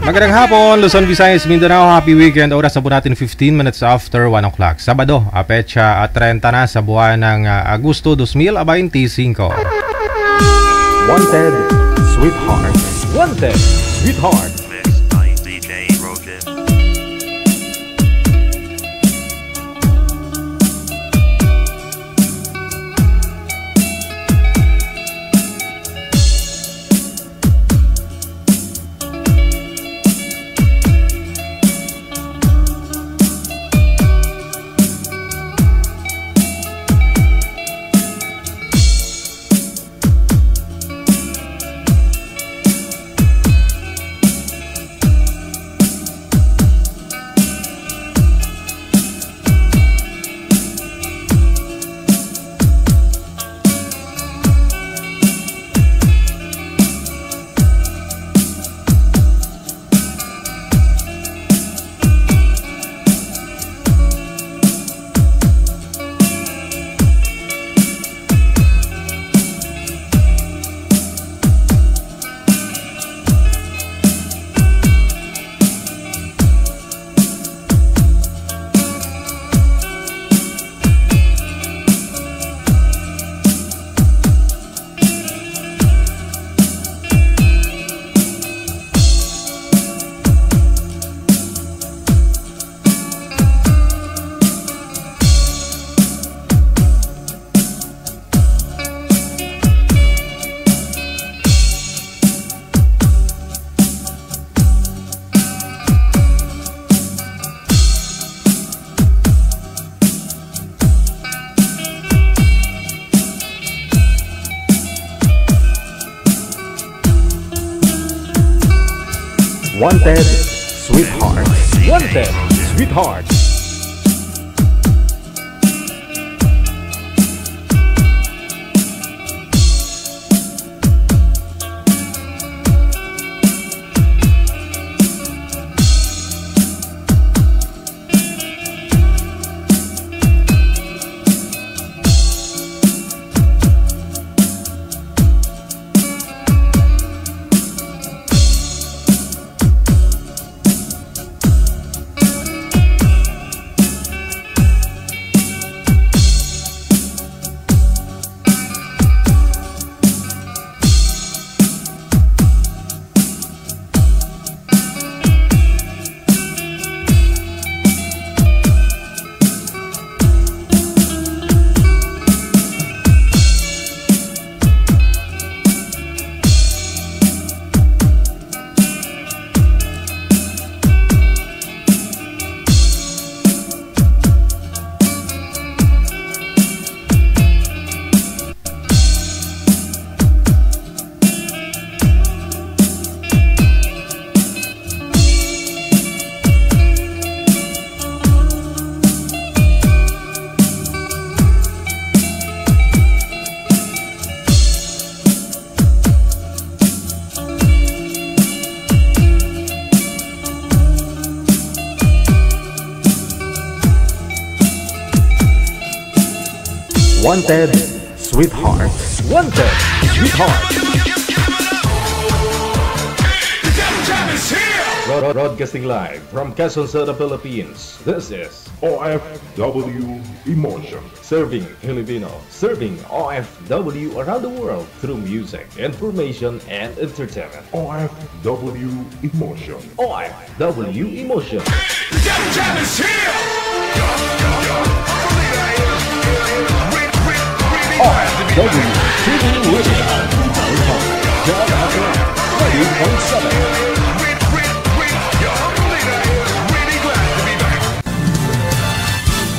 Magandang hapon, Luzon, Visayas, Mindanao. Happy weekend. Oras na po natin 15 minutes after 1 o'clock. Sabado, petsa 30 na sa buwan ng Agosto 2025. Wanted, Sweetheart. Wanted, Sweetheart. Mixed by DJ Rogan. Wanted, Sweetheart. Wanted, Sweetheart. Wanted, Sweetheart. Wanted, Sweetheart. Broadcasting live from Quezon City, Philippines. This is OFW Emotion. Serving Filipino, serving OFW around the world through music, information, and entertainment. OFW Emotion. OFW Emotion. OFW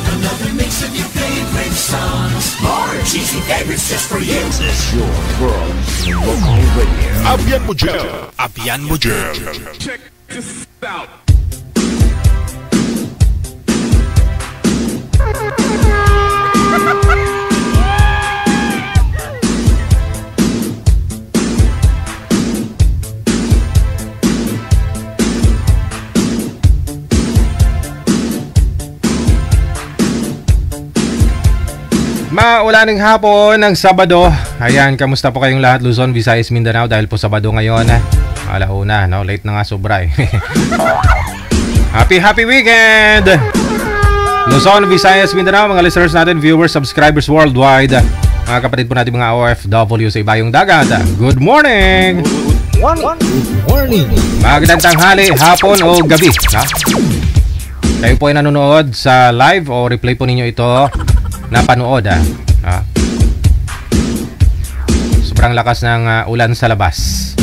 Another mix of your favorite songs. More cheesy favorites just for you. This is your world local radio. Abian mo dyan. Abian mo dyan. Check this out. Maulaning hapon ng Sabado. Ayan, kamusta po kayong lahat? Luzon, Visayas, Mindanao. Dahil po Sabado ngayon. Alauna, no? Late na nga sobra eh. Happy weekend! Luzon, Visayas, Mindanao. Mga listeners natin, viewers, subscribers worldwide. Mga kapatid po natin mga OFW sa ibayong dagat. Good morning! Good morning. Magandang tanghali, hapon o gabi. Ha? Kayo po ay nanonood sa live o replay po ninyo ito na panood. Ha? Sobrang lakas ng ulan sa labas.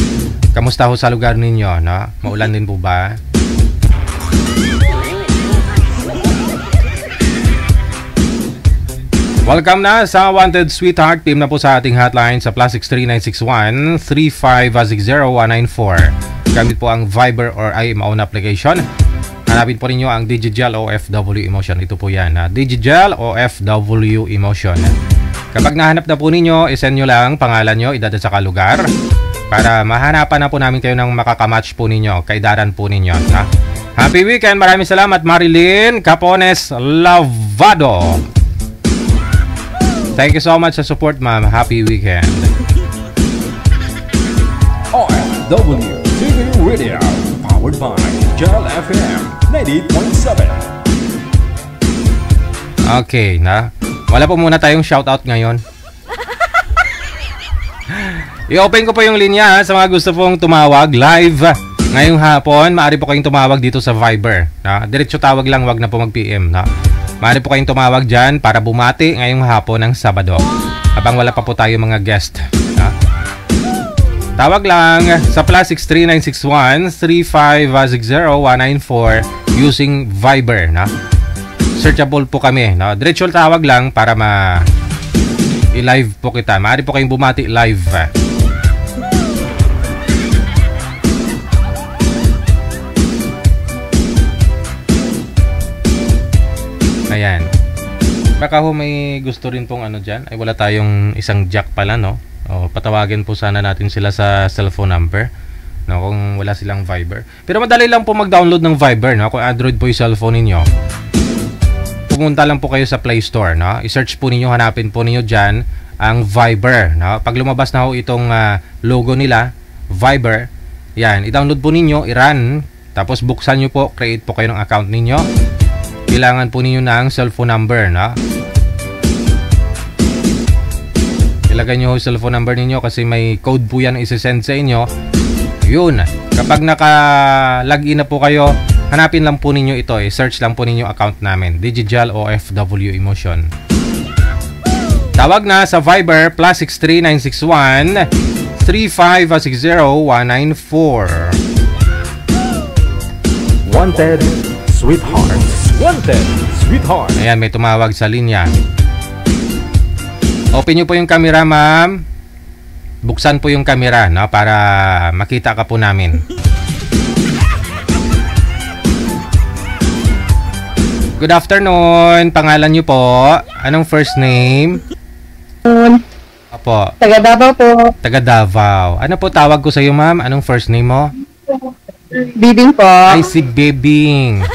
Kamusta ho sa lugar ninyo? No? Maulan din po ba? Welcome na sa Wanted Sweetheart. Team na po sa ating hotline sa +63961 3560194. Gamit po ang Viber or iMaon application. Hanapin po ninyo ang Digigel OFW Emotion. Ito po yan. Digigel OFW Emotion. Kapag nahanap na po ninyo, isend nyo lang pangalan nyo, edad at saka lugar para mahanapan na po namin kayo ng makakamatch po ninyo, kaidaran po ninyo. Ha? Happy weekend! Maraming salamat Marilyn Capones Lavado. Thank you so much sa support, ma'am. Happy weekend. OFW TV Radio, powered by Gel FM 98.7. Okay, na. Wala po muna tayong shoutout ngayon. I-open ko po yung linya sa mga gusto pong tumawag live ngayong hapon. Maaari po kayong tumawag dito sa Viber. Diretso tawag lang, wag na po mag-PM. Maaari po kayong tumawag dyan para bumati ngayong hapon ng Sabado. Habang wala pa po tayo mga guest. Tawag lang sa +63961 3560194 using Viber. Searchable po kami. Diretso tawag lang para i-live po kita. Maaari po kayong bumati live. Ayan. Baka ho may gusto rin pong ano dyan. Ay wala tayong isang jack pala, no? O, patawagin po sana natin sila sa cellphone number, no? Kung wala silang Viber. Pero madali lang po mag-download ng Viber, no? Kung Android po yung cellphone ninyo, pumunta lang po kayo sa Play Store, no? I-search po ninyo, hanapin po ninyo dyan ang Viber, no? Pag lumabas na ho itong logo nila, Viber, yan, i-download po ninyo, i-run, tapos buksan nyo po, create po kayo ng account ninyo. Kailangan po ninyo ng cellphone number, no? Ilagay nyo yung cellphone number ninyo kasi may code po yan isi-send sa inyo. Yun. Kapag naka-login na po kayo, hanapin lang po ninyo ito. Search lang po ninyo account namin. Digigel OFW Emotion. Tawag na sa Viber +63961 3560194. Wanted Sweethearts. Wanted Sweetheart. Ayan, may tumawag sa linya. Open nyo po yung camera, ma'am. Buksan po yung camera, no? Para makita ka po namin. Good afternoon. Pangalan nyo po. Anong first name? Opo. Taga Davao po. Taga Davao. Ano po tawag ko sa iyo, ma'am? Anong first name mo? Bibing po. Ay, si Bebing.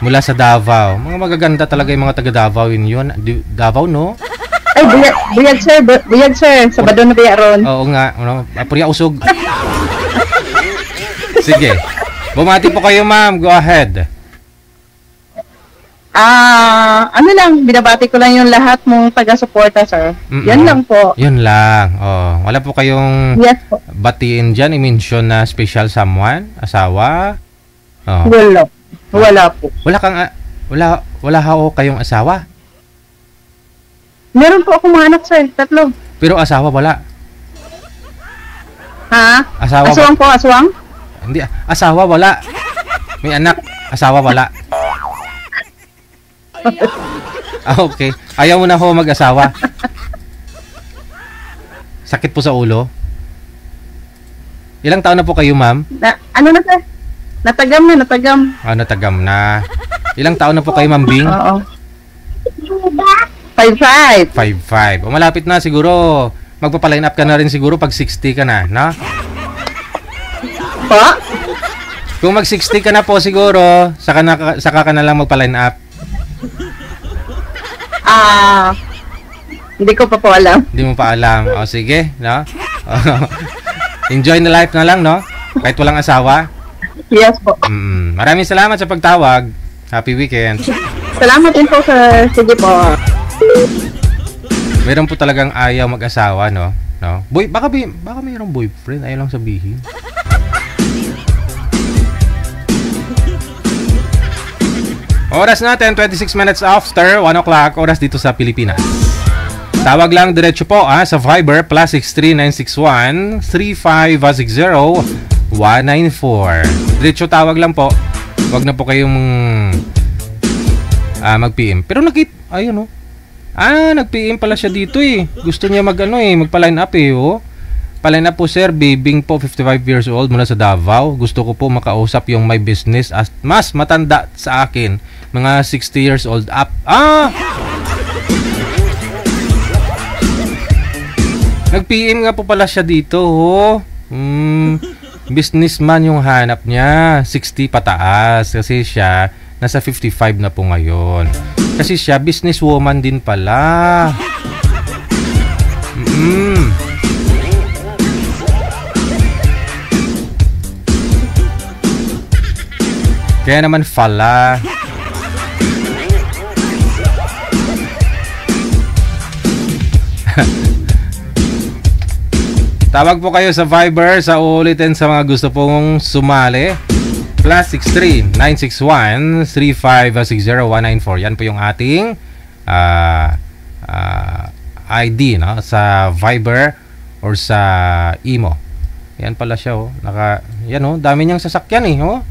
Mula sa Davao. Mga magaganda talaga yung mga taga Davao yun. Davao, no? Ay, buyag sir. Buyag sir. Sabado na biya ron. Oo nga. Ano, puriya usog. Sige. Bumati po kayo, ma'am. Go ahead. Ano lang, binabati ko lang yung lahat mong taga-suporta, sir. Yan lang po. Yun lang. Oh, wala po kayong Yes po. batiin dyan, i-mention na special someone? Asawa? Oh. Wala po. Wala ho kayong asawa? Meron po akong mga anak, sir. 3. Pero asawa wala? Ha? Asawa Aswang po, aswang? Hindi, asawa wala. May anak, asawa wala. Okay. Ayaw mo na ho mag-asawa. Sakit po sa ulo. Ilang taon na po kayo, ma'am? Ano na, sir? Natagam na. Natagam na. Ilang taon na po kayo, Ma'am Bing? Oo. 5'5". 5'5". O, malapit na siguro. Magpapaline up ka na rin siguro pag 60 ka na, no? Po? Kung mag 60 ka na po siguro, saka ka na lang magpa-line up. Hindi ko pa po alam. Hindi mo pa alam. O sige, no? Enjoy the life na lang, no? Kahit walang asawa. Yes po. Maraming salamat sa pagtawag. Happy weekend. Salamat din po, sir. Sige po. Meron po talagang ayaw mag-asawa, no? No? Baka mayroong boyfriend, ayaw lang sabihin. Oras natin, 26 minutes after 1 o'clock, oras dito sa Pilipinas. Tawag lang diretso po sa Viber, +63961 3560 194. Diretso tawag lang po. Huwag na po kayong mag-PM. Pero ayun o. Nag-PM pala siya dito eh. Gusto niya magpa-line up eh. Oh. Pa-line up po sir, Bibing po, 55 years old mula sa Davao. Gusto ko po makausap yung my business as mas matanda sa akin. Mga 60 years old up. Nag-PM nga po pala siya dito. Oh. Businessman yung hanap niya. 60 pataas. Kasi siya nasa 55 na po ngayon. Kasi siya businesswoman din pala. Kaya naman pala. Tawag po kayo sa Viber sa ulitin sa mga gusto pong sumali. +63961 3560 194. Yan po yung ating ID no? Sa Viber or sa Imo. Yan pala siya oh. Yan oh, dami niyang sasakyan eh oh.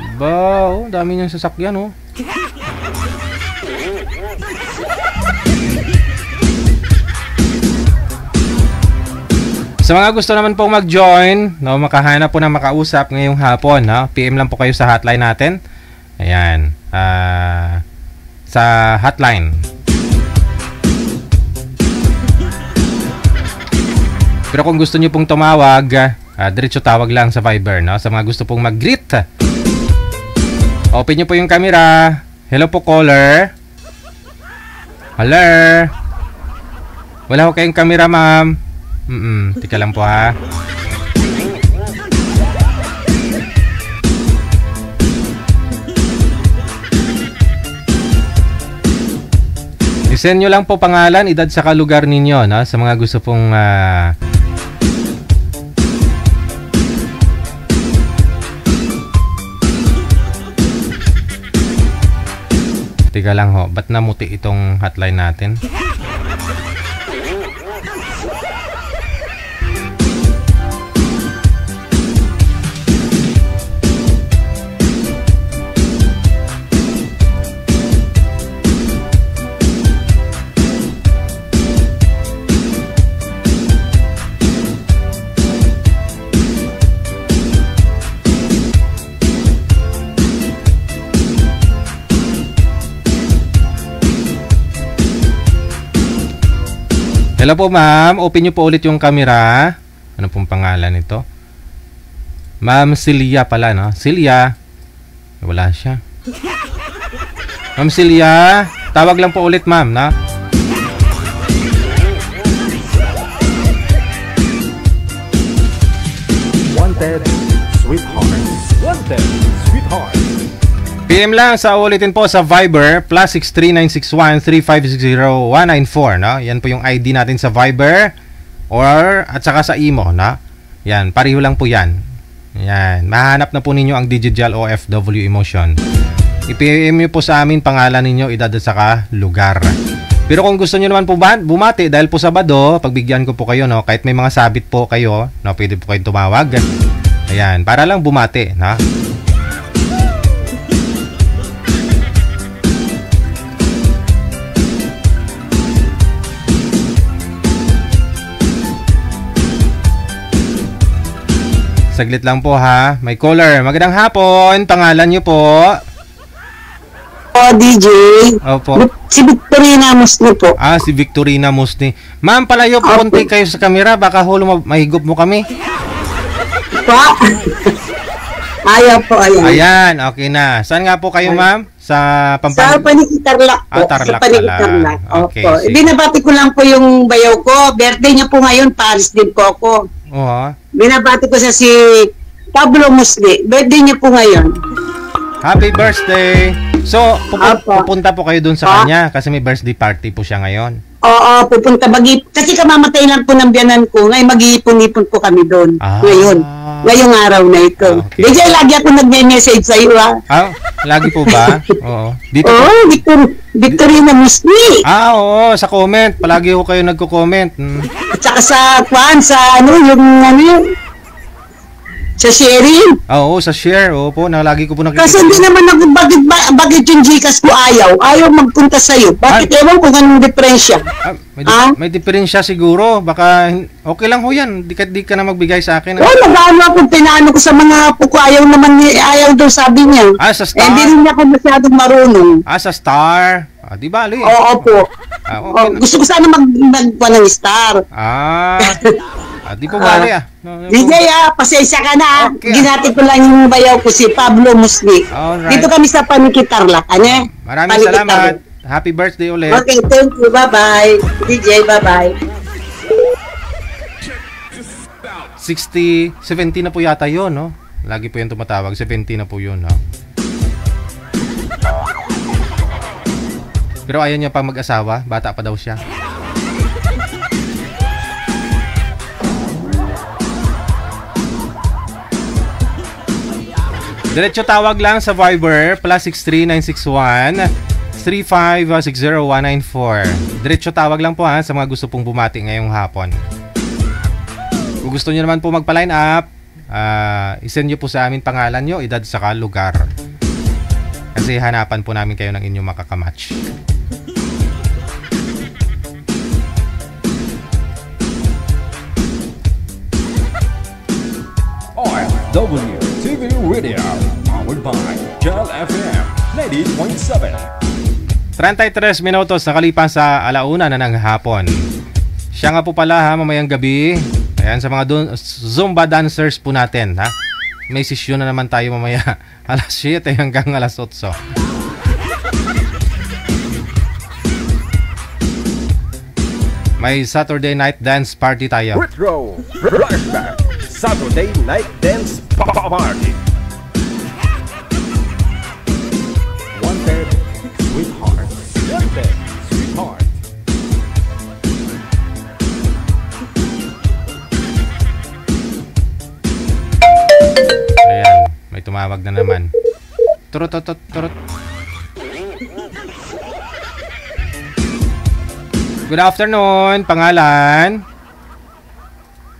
Diba, dami niyang sasakyan oh. Sa mga gusto naman pong mag-join, no, makahanap po ng makausap ngayong hapon, no? PM lang po kayo sa hotline natin. Ayan, sa hotline. Pero kung gusto niyo pong tumawag, diretso tawag lang sa Viber, no? Sa mga gusto pong mag-greet. Open niyo po yung camera. Hello po caller. Hello. Wala ko kayong camera, ma'am. Tika lang po ha. I-send nyo lang po pangalan, edad sa lugar ninyo, no? Sa mga gusto pong Tika lang ho, ba't namuti itong hotline natin? Hello po ma'am, open nyo po ulit yung camera. Ano pong pangalan nito? Ma'am Celia pala, no? Celia. Wala siya. Ma'am Celia, tawag lang po ulit ma'am, na? Wanted, sweetheart. Wanted, sweetheart. PM lang sa ulitin po sa Viber, +63961 3560 194, no? Yan po yung ID natin sa Viber or at saka sa Imo, no? Yan, pareho lang po yan. Yan, mahanap na po ninyo ang Digital OFW Emotion. I-PM nyo po sa amin pangalan ninyo, edad at saka lugar. Pero kung gusto nyo naman po bumati dahil po Sabado, pagbigyan ko po kayo, no? Kahit may mga sabit po kayo, no? Pwede po kayong tumawag. Ayan, para lang bumati, no? Saglit lang po ha. May caller. Magandang hapon. Pangalan niyo po? DJ. Opo. Si Victorina Musni po. Si Victorina Musni. Ma'am, palayo po konti kayo sa kamera. Baka mahigop mo kami. Pa? Ayaw po, ayaw. Ayan, okay na. Saan nga po kayo, ma'am? Sa Sa Panikitarlac po. Tarlac Sa Panikitarlac. pala. Okay, Opo. sige. Binabati ko lang po yung bayaw ko. Birthday niya po ngayon, Paris din po ako. Oo. Binabati ko sa si Pablo Musli. Birthday niya po ngayon. Happy birthday! So, Apo. pupunta po kayo dun sa kanya kasi may birthday party po siya ngayon. Oo, pupunta. Kasi kamamatay lang po ng biyanan ko. Ngayon mag-iipon-ipon po kami doon. Ah. Ngayon. Ngayong araw na ito. Okay. DJ, lagi ako nagme-message sa iyo, ha? Ah, lagi po ba? Oo. Dito po. Oo, Victorina Musli. Oo, sa comment. Palagi ko kayo nagko-comment. At saka sa sa sharing. Oo, sa share. Opo, lagi ko po nakikita. Kasi hindi naman ako, bakit yung Gcash ko ayaw magpunta sa'yo. Bakit ewan ko anong diferensya? May diferensya siguro. Baka okay lang ho yan. Di ka na magbigay sa akin. Nag-ano ako, pinaano ko sa mga puko, ayaw daw sabi niya. Sa star? Hindi rin ako masyadong marunong. Sa star. Di bali. Oo po. Okay. Gusto ko sana magpa ng star. Di po bali DJ, pasensya ka na. Okay. Ginati ko lang yung bayaw ko si Pablo Musli. Alright. Dito kami sa Panikitarlac. Maraming salamat. Happy birthday ulit. Okay, thank you. Bye-bye. DJ, bye-bye. 70 na po yata yun, no? Lagi po yung tumatawag. 70 na po yun, no? Pero ayaw niya pa mag-asawa. Bata pa daw siya. Diretso tawag lang sa Viber +63 961 3560194. Diretso tawag lang po sa mga gusto pong bumati ngayong hapon. Kung gusto niyo naman po magpa-line up, isend niyo po sa amin pangalan niyo, edad saka lugar. Kasi hanapan po namin kayo ng inyong makakamatch. OFW TV Radio, powered by Gel FM 90.7. 33 minutos nakalipas sa alauna na ng hapon. Siya nga po pala mamayang gabi. Ayan sa mga Zumba dancers po natin May session na naman tayo mamaya alas 7 hanggang alas 8. May Saturday night dance party tayo. Retro Flashback Saturday Night Dance Party. Wanted Sweetheart. Wanted Sweetheart. Ayan, may tumawag na naman. Turut. Good afternoon, pangalan?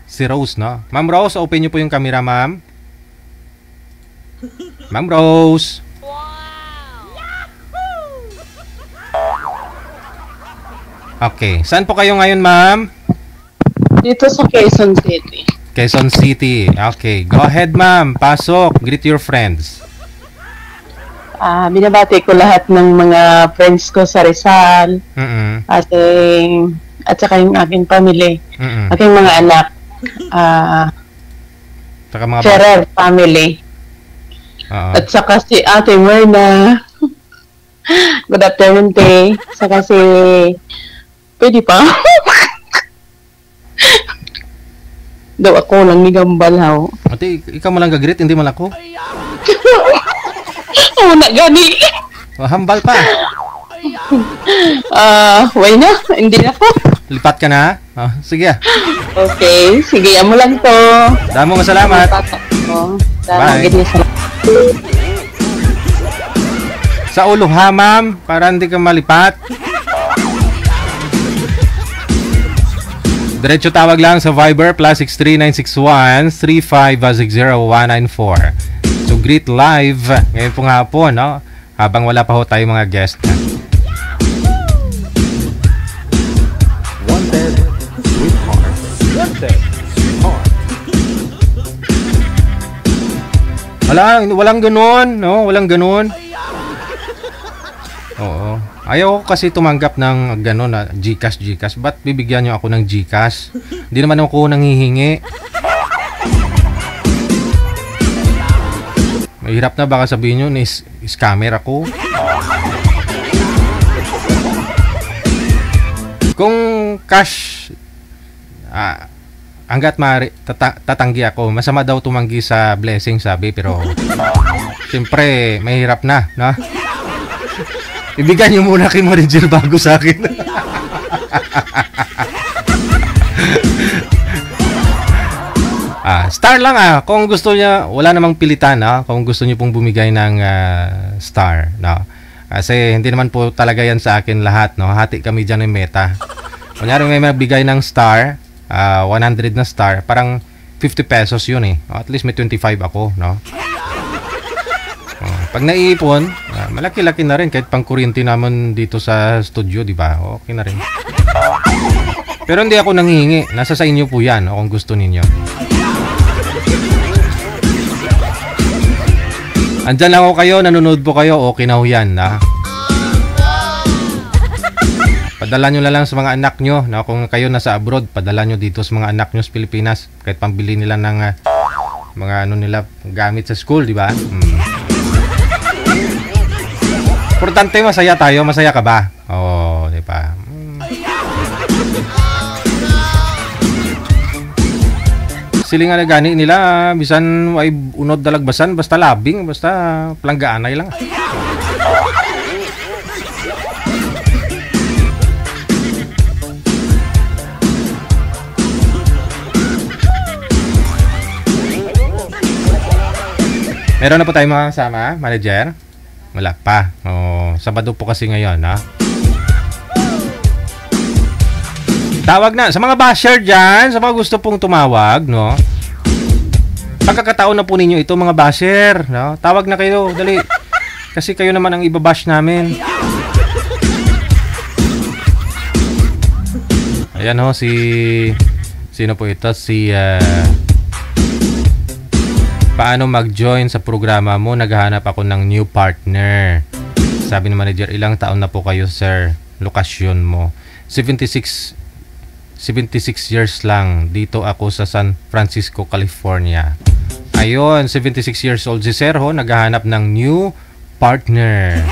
Si Rose, no? Ma'am Rose, open niyo po yung camera, ma'am. Ma'am Rose. Okay, saan po kayo ngayon, ma'am? Dito sa Quezon City. Quezon City. Okay, go ahead, ma'am. Pasok. Greet your friends. Binabati ko lahat ng mga friends ko sa Rizal. At saka yung aking family. Aking mga anak. Saka mga Ferrer family. At saka si Ate Merna. Good afternoon, Tay. Saka si... Pwede pa? Daw ako lang ni Gambal, haw. Ate, ikaw mo lang gagreet, hindi man ako. Oo na, gani. Hambal pa. Why na? Hindi na po. Lipat ka na? Sige. Okay, sige, mo lang to. Damo nga salamat. Bye. Sa ulo ha, ma'am, para hindi ka malipat. Diretso tawag lang sa Viber +63 961 3560194. So greet live ngayon po nga po, no? Habang wala pa ho tayo mga guest. Wanted Sweetheart. Wanted Sweetheart. Walang ganun, no? Walang ganun. Oo. Ayaw ko kasi tumanggap ng gano'n na Gcash. Ba't bibigyan nyo ako ng Gcash? Hindi naman ako nanghihingi. Mahirap na baka sabihin nyo, scammer ako. Kung cash, hanggat maaari, tatanggi ako. Masama daw tumanggi sa blessing, sabi. Pero, siyempre, mahirap na, no? Ibigay nyo muna kay Marijer bago sa akin. Star lang kung gusto niya, wala namang pilitan kung gusto niyo pong bumigay ng star, no. Kasi hindi naman po talaga yan sa akin lahat, no. Hati kami diyan ng meta. Kunyari may magbigay ng star, 100 na star, parang 50 pesos yun eh. At least may 25 ako, no. Pag naiipon, malaki-laki na rin kahit pang kuryente naman dito sa studio, di ba? Okay na rin. Pero hindi ako nanghihingi. Nasa sa inyo po yan, kung gusto ninyo. Andyan lang ako kayo, nanonood po kayo, okay na ho yan, na. Padala nyo lang sa mga anak nyo, na kung kayo nasa abroad, padala nyo dito sa mga anak nyo sa Pilipinas, kahit pambili nila ng mga gamit sa school, di ba? Importante, masaya tayo, masaya ka ba? Oo, di ba? Silingan na gani nila, bisan ay unod dalagbasan, basta labing, basta planggaanay lang. Meron na po tayong mga kasama, Manager? Wala pa. Sabado po kasi ngayon, ha? Tawag na sa mga basher dyan, sa mga gusto pong tumawag, no? Pagkakataon na po ninyo ito, mga basher, no? Tawag na kayo, dali. Kasi kayo naman ang ibabash namin. Ayan ho, sino po ito? Paano mag-join sa programa mo? Naghahanap ako ng new partner. Sabi ng manager, ilang taon na po kayo, sir? Lokasyon mo. 76 years lang. Dito ako sa San Francisco, California. Ayun, 76 years old si Sir ho, naghahanap ng new partner.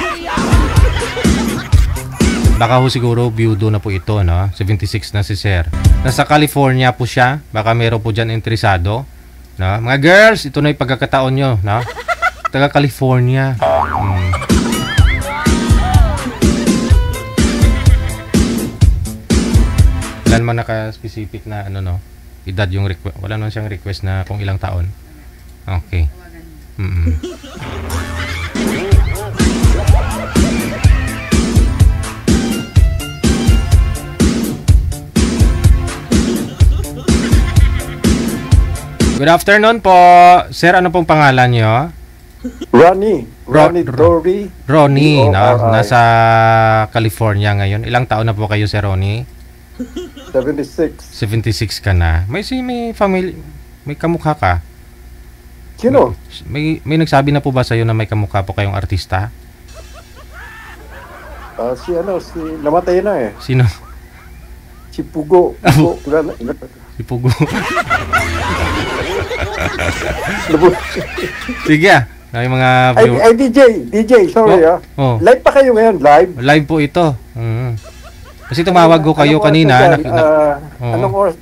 Baka ho siguro byudo na po ito, no? 76 na si Sir. Nasa California po siya. Baka meron po dyan interesado, no? Mga girls, ito na yung pagkakataon nyo, no? Taga California. Wala naman naka-specific na edad yung request. Wala naman siyang request na kung ilang taon. Okay. Good afternoon po. Sir, ano pong pangalan nyo? Ronnie Dory. Ronnie, nasa California ngayon. Ilang taon na po kayo, Sir Ronnie? 76 ka na. May family, may kamukha ka. Sino? May nagsabi na po ba sa'yo na may kamukha po kayong artista? Si namatay na eh. Sino? Si Pugo. Si Pugo. Sige may mga DJ, sorry Live pa kayo ngayon, live? Live po ito. Kasi tumawag ko kayo kanina. Anong oras?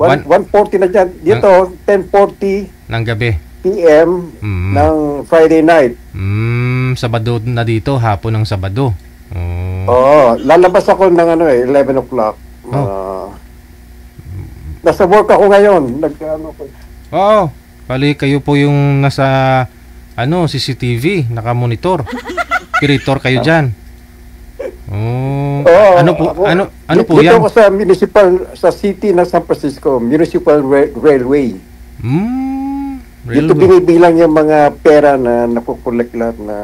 1:40 na dyan. Dito, 10:40 ng gabi. PM ng Friday night. Sabado na dito, hapon ng Sabado. Lalabas ako ng 11 o'clock. Nasa work ako ngayon. Bali kayo po yung nasa CCTV, naka-monitor. Operator kayo dyan. Ano po yan? Dito ako sa city ng San Francisco, Municipal Railway. Dito binibilang yung mga pera na nakukolek lahat na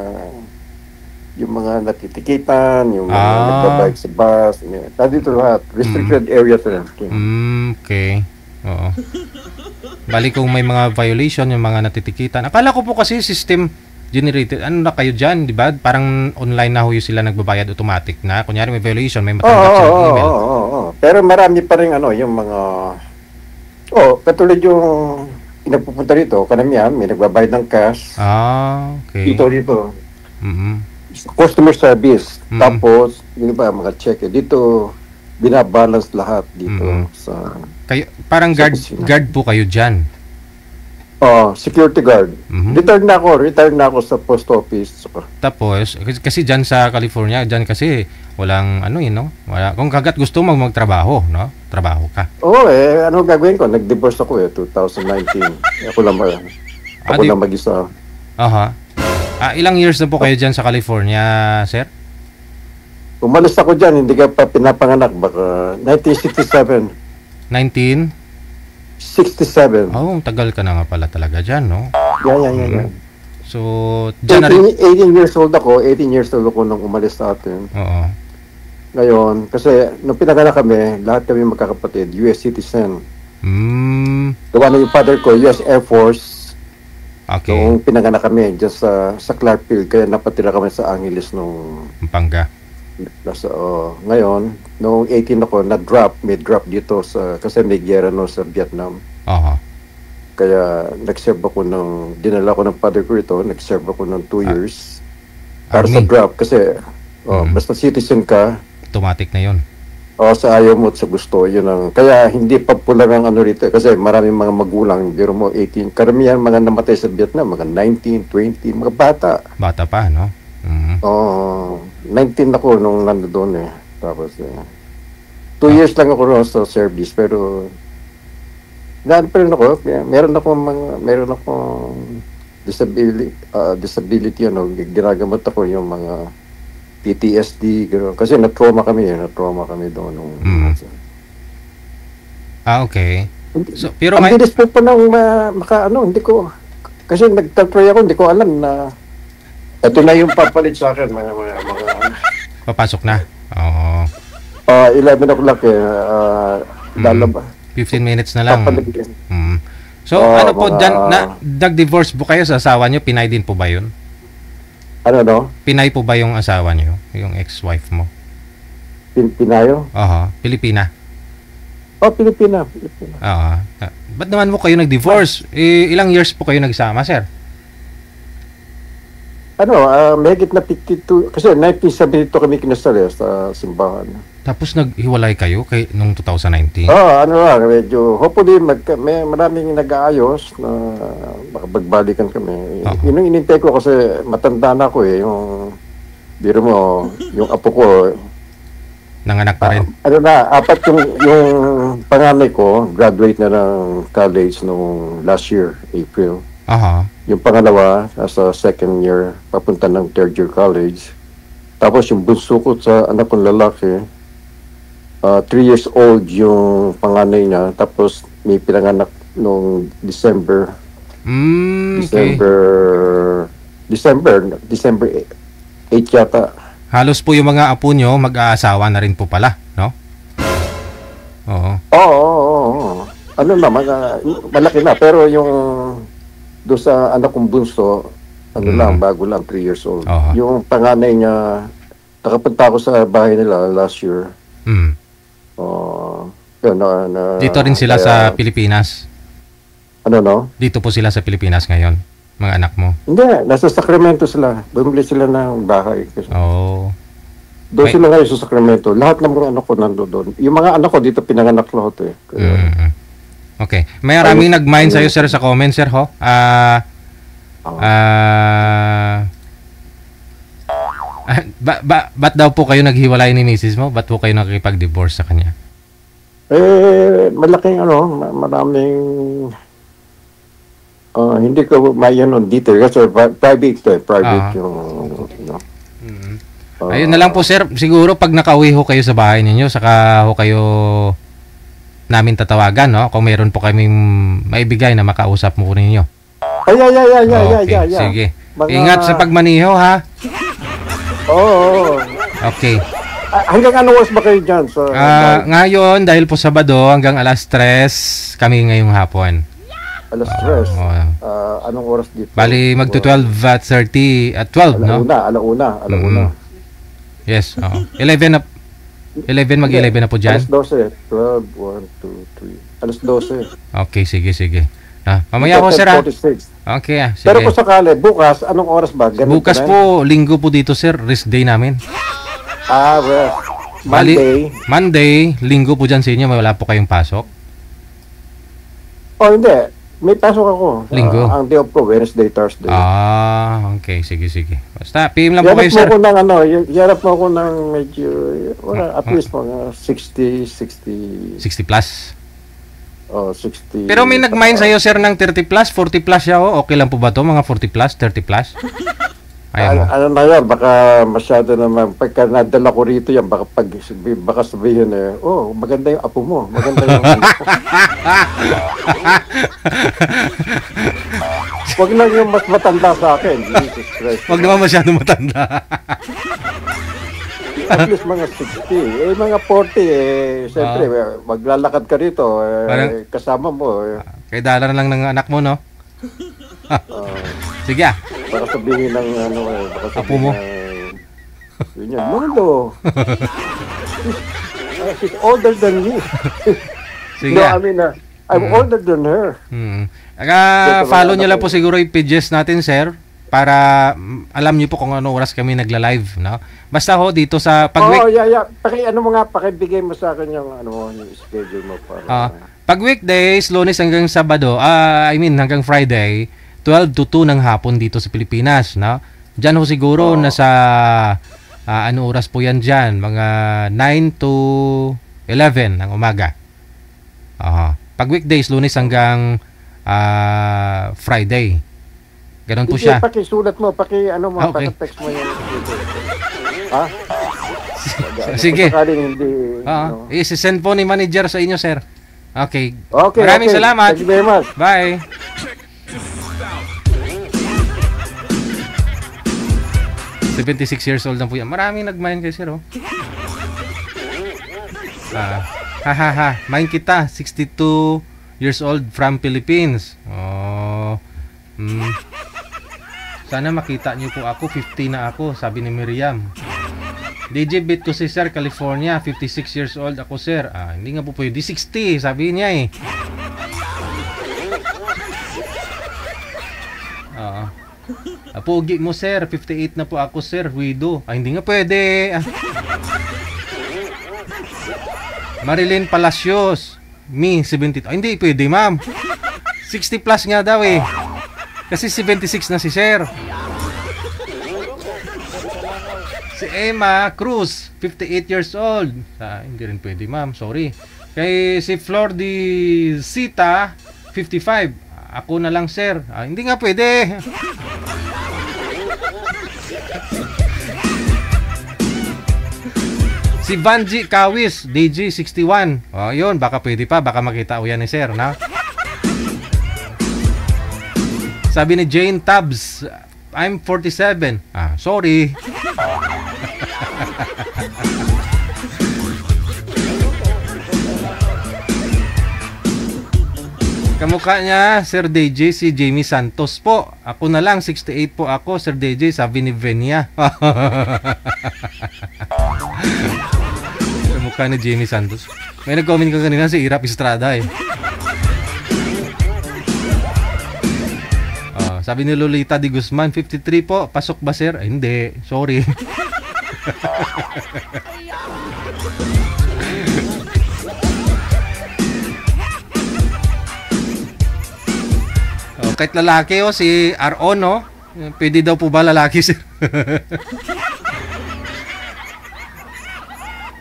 yung mga natitikitan, yung mga nagbabayad sa bus. Dito lahat. Restricted area to them. Okay. Oo. Bali kung may mga violation, yung mga natitikitan. Akala ko po kasi system generated. Ano na kayo dyan, di ba? Parang online na huyo sila nagbabayad automatic na. Kunyari may violation, may matanggap silang email. Pero marami pa rin yung mga katulad yung pinapupunta dito, karamihan, may nagbabayad ng cash. Okay. Dito. Mm-hmm. Customer service. Tapos, yung iba, mga check. Dito, binabalance lahat dito sa... Kayo, parang guard po kayo dyan. Security guard. Retired na ako sa post office. Tapos, kasi dyan sa California, dyan kasi walang no? Kung kagat gusto mo magtrabaho, no? Trabaho ka. Ano gagawin ko? Nag-divorce ako 2019. Ako lang mag-isa. Ilang years na po kayo dyan sa California, sir? Umalis ako dyan, hindi ka pa pinapanganak. Baka 1967. 1967. Tagal ka na nga pala talaga dyan, no? Yeah. So, dyan na rin... 18 years old ako nung umalis sa atin. Oo. Ngayon, kasi nung pinanganak kami, lahat kami magkakapatid, US citizen. Gawa na yung father ko, US Air Force. Okay. Noong pinanganak kami, dyan sa Clarkfield, kaya napatira kami sa Angeles nung... Pampanga. Ngayon, noong 18 ako, may drop dito kasi may gera sa Vietnam. Kaya nag-serve ako dinala ko ng father ko ito, nag-serve ako ng 2 years. Para sa drop, kasi basta citizen ka, automatic na yun. Sa ayaw mo at sa gusto, yun ang, kaya hindi popular ang rito, kasi maraming mga magulang, biro mo 18, karamihan mga namatay sa Vietnam, mga 19, 20, mga bata. Bata pa, no? 19 ako nung nandoon Tapos 2 years lang ako ron sa service, pero pa rin ako. Meron akong disability ginagamot ako yung mga PTSD, gano'n. Kasi na-trauma kami doon nung okay. So, pero ang bilis po pa nang hindi ko, kasi nagtatry ako, hindi ko alam na ito na yung papalit sa akin, mga papasok na. 11 o'clock lalaba. 15 minutes na lang. So, ano po, nag-divorce po kayo sa asawa nyo? Pinay din po ba yun? Ano? Pinay po ba yung asawa nyo? Yung ex-wife mo? Pinayo? Pilipina. Pilipina. Ba't naman mo kayo nag-divorce? Ilang years po kayo nagsama, sir? Mahigit na 52, kasi 1972 kami kinasal sa simbahan. Tapos naghiwalay kayo nung 2019? Medyo, hopefully, maraming nag-aayos na makapagbalikan kami. Yun ang inintay ko kasi matanda na ako yung, biro mo, yung apo ko. Nanganak pa rin? 4 yung panganay ko, graduate na ng college nung last year, April. Yung pangalawa, nasa second year, papunta ng third year college. Tapos yung bunso ko sa anak kong lalaki, 3 years old yung panganay niya. Tapos may pinanganak nung December. December 8 yata. Halos po yung mga apo nyo, mag-aasawa na rin po pala, no? Oo. Malaki na, pero yung doon sa anak kong bunso, bago lang, 3 years old. Yung panganay niya, nakapunta ako sa bahay nila last year. Dito rin sila sa Pilipinas? Dito po sila sa Pilipinas ngayon, mga anak mo? Hindi, nasa Sacramento sila. Bumili sila ng bahay. Doon sila ngayon sa Sacramento. Lahat ng mga anak ko nandoon. Yung mga anak ko dito pinanganak lahat Okay. May maraming nag-mind sa'yo, sir, sa comment, sir, ho? Ba't daw po kayo naghiwalay ni misis mo? Ba't po kayo nakikipag-divorce sa kanya? Malaking maraming hindi ko mayan detail kasi private yung ayun na lang po, sir. Siguro pag nakauwi ho kayo sa bahay ninyo, saka ho kayo namin tatawagan, no? Kung meron po kaming maibigay na makausap mo ninyo. Sige. Ingat sa pagmaniho, ha? Oo. Okay. Hanggang anong oras ba kayo dyan? Ngayon, dahil po Sabado, hanggang alas 3 kami ngayong hapon. Alas 3? Anong oras dito? Bali, magto-12 at 12, no? Alauna. Yes, 11 mag-11 na po dyan? Alas 12. 12, 1, 2, 3. Alas 12. Okay, sige. Mamaya po, sir. 46. Okay, sige. Pero kung sakali, bukas, anong oras ba? Ganun Bukas po, linggo po dito, sir. Rest day namin. Well, Monday, linggo po dyan sa inyo. Wala po kayong pasok? Hindi. May pasok ako. Linggo? Ang day off ko, Wednesday, Thursday. Okay. Sige. Basta, PM lang po kayo, sir. Yarap mo ko ng medyo, at least mga 60 plus? 60. Pero may nag-mine sa'yo, sir, ng 30 plus, 40 plus siya, okay lang po ba to? Mga 40 plus, 30 plus? Ano na yan, baka masyado naman, pagka nadala ko rito yan, baka sabihin maganda yung apo mo, maganda yung Huwag lang yung mas matanda sa akin, Jesus Christ. Huwag naman masyado matanda. At least mga 60, mga 40, siyempre, maglalakad ka rito, kasama mo. Kaya dala na lang ng anak mo, no? Sige Baka sabihin ng apo mo. Yun yan, Mando. She's older than me. Sige. No, I mean, I'm older than her. Follow nyo lang po siguro yung pages natin, sir, para alam nyo po kung ano oras kami nagla-live, no? Basta ho dito sa pakibigay mo sa akin yung yung schedule mo para. Pag weekdays, Lunes hanggang Sabado, hanggang Friday, 12 to 2 ng hapon dito sa Pilipinas, no? Diyan ho siguro nasa ano oras po yan diyan, mga 9 to 11 ng umaga. Pag weekdays, Lunes hanggang Friday. Ganon po siya. Pakisulat mo, paki-text mo yan. Sige. I-send po ni manager sa inyo, sir. Okay. Maraming salamat. Thank you very much. Bye. $76 years old na po yan. Maraming nag-mine kay sir, Mine kita. 62 years old from Philippines. Sana makita niyo po ako. 50 na ako, sabi ni Miriam. DJ bit ko si Sir, California, 56 years old ako, sir. Hindi nga po pwede. 60, sabi niya eh. Pogi mo, sir. 58 na po ako, sir. Widow. Hindi nga pwede. Marilyn Palacios. Me, 72. Hindi pwede, ma'am. 60 plus nga daw eh. Kasi 76 na si sir. Si Emma Cruz, 58 years old. Hindi rin pwede, ma'am. Sorry. Kay si Flor Di Sita, 55. Ako na lang, sir. Hindi nga pwede. Si Vanji Kawis, DJ 61. Yun, baka pwede pa. Baka makita yan ni sir, na? Sabi ni Jane Tabs, I'm 47. Sorry. Kamukha niya, Sir DJ, si Jamie Santos po. Ako na lang, 68 po ako, Sir DJ, sabi ni Venia. Kamukha ni Jamie Santos. May nag-comment ka kanina si Irap Estrada eh. Sabi ni Lolita Di Guzman, 53 po. Pasok ba, sir? Hindi. Sorry. Kahit lalaki si R.O. no? Pwede daw po ba lalaki, sir?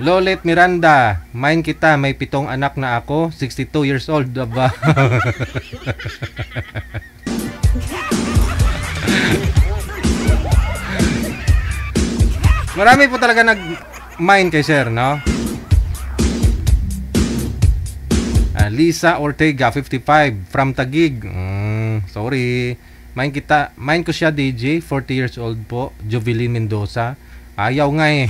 Lolet Miranda, mine kita, may 7 anak na ako, 62 years old, ba? Marami po talaga nag-mine kay sir, no? Lisa Ortega, 55, from Taguig. Sorry. Mine ko siya, DJ, 40 years old po. Jovelyn Mendoza. Ayaw nga eh.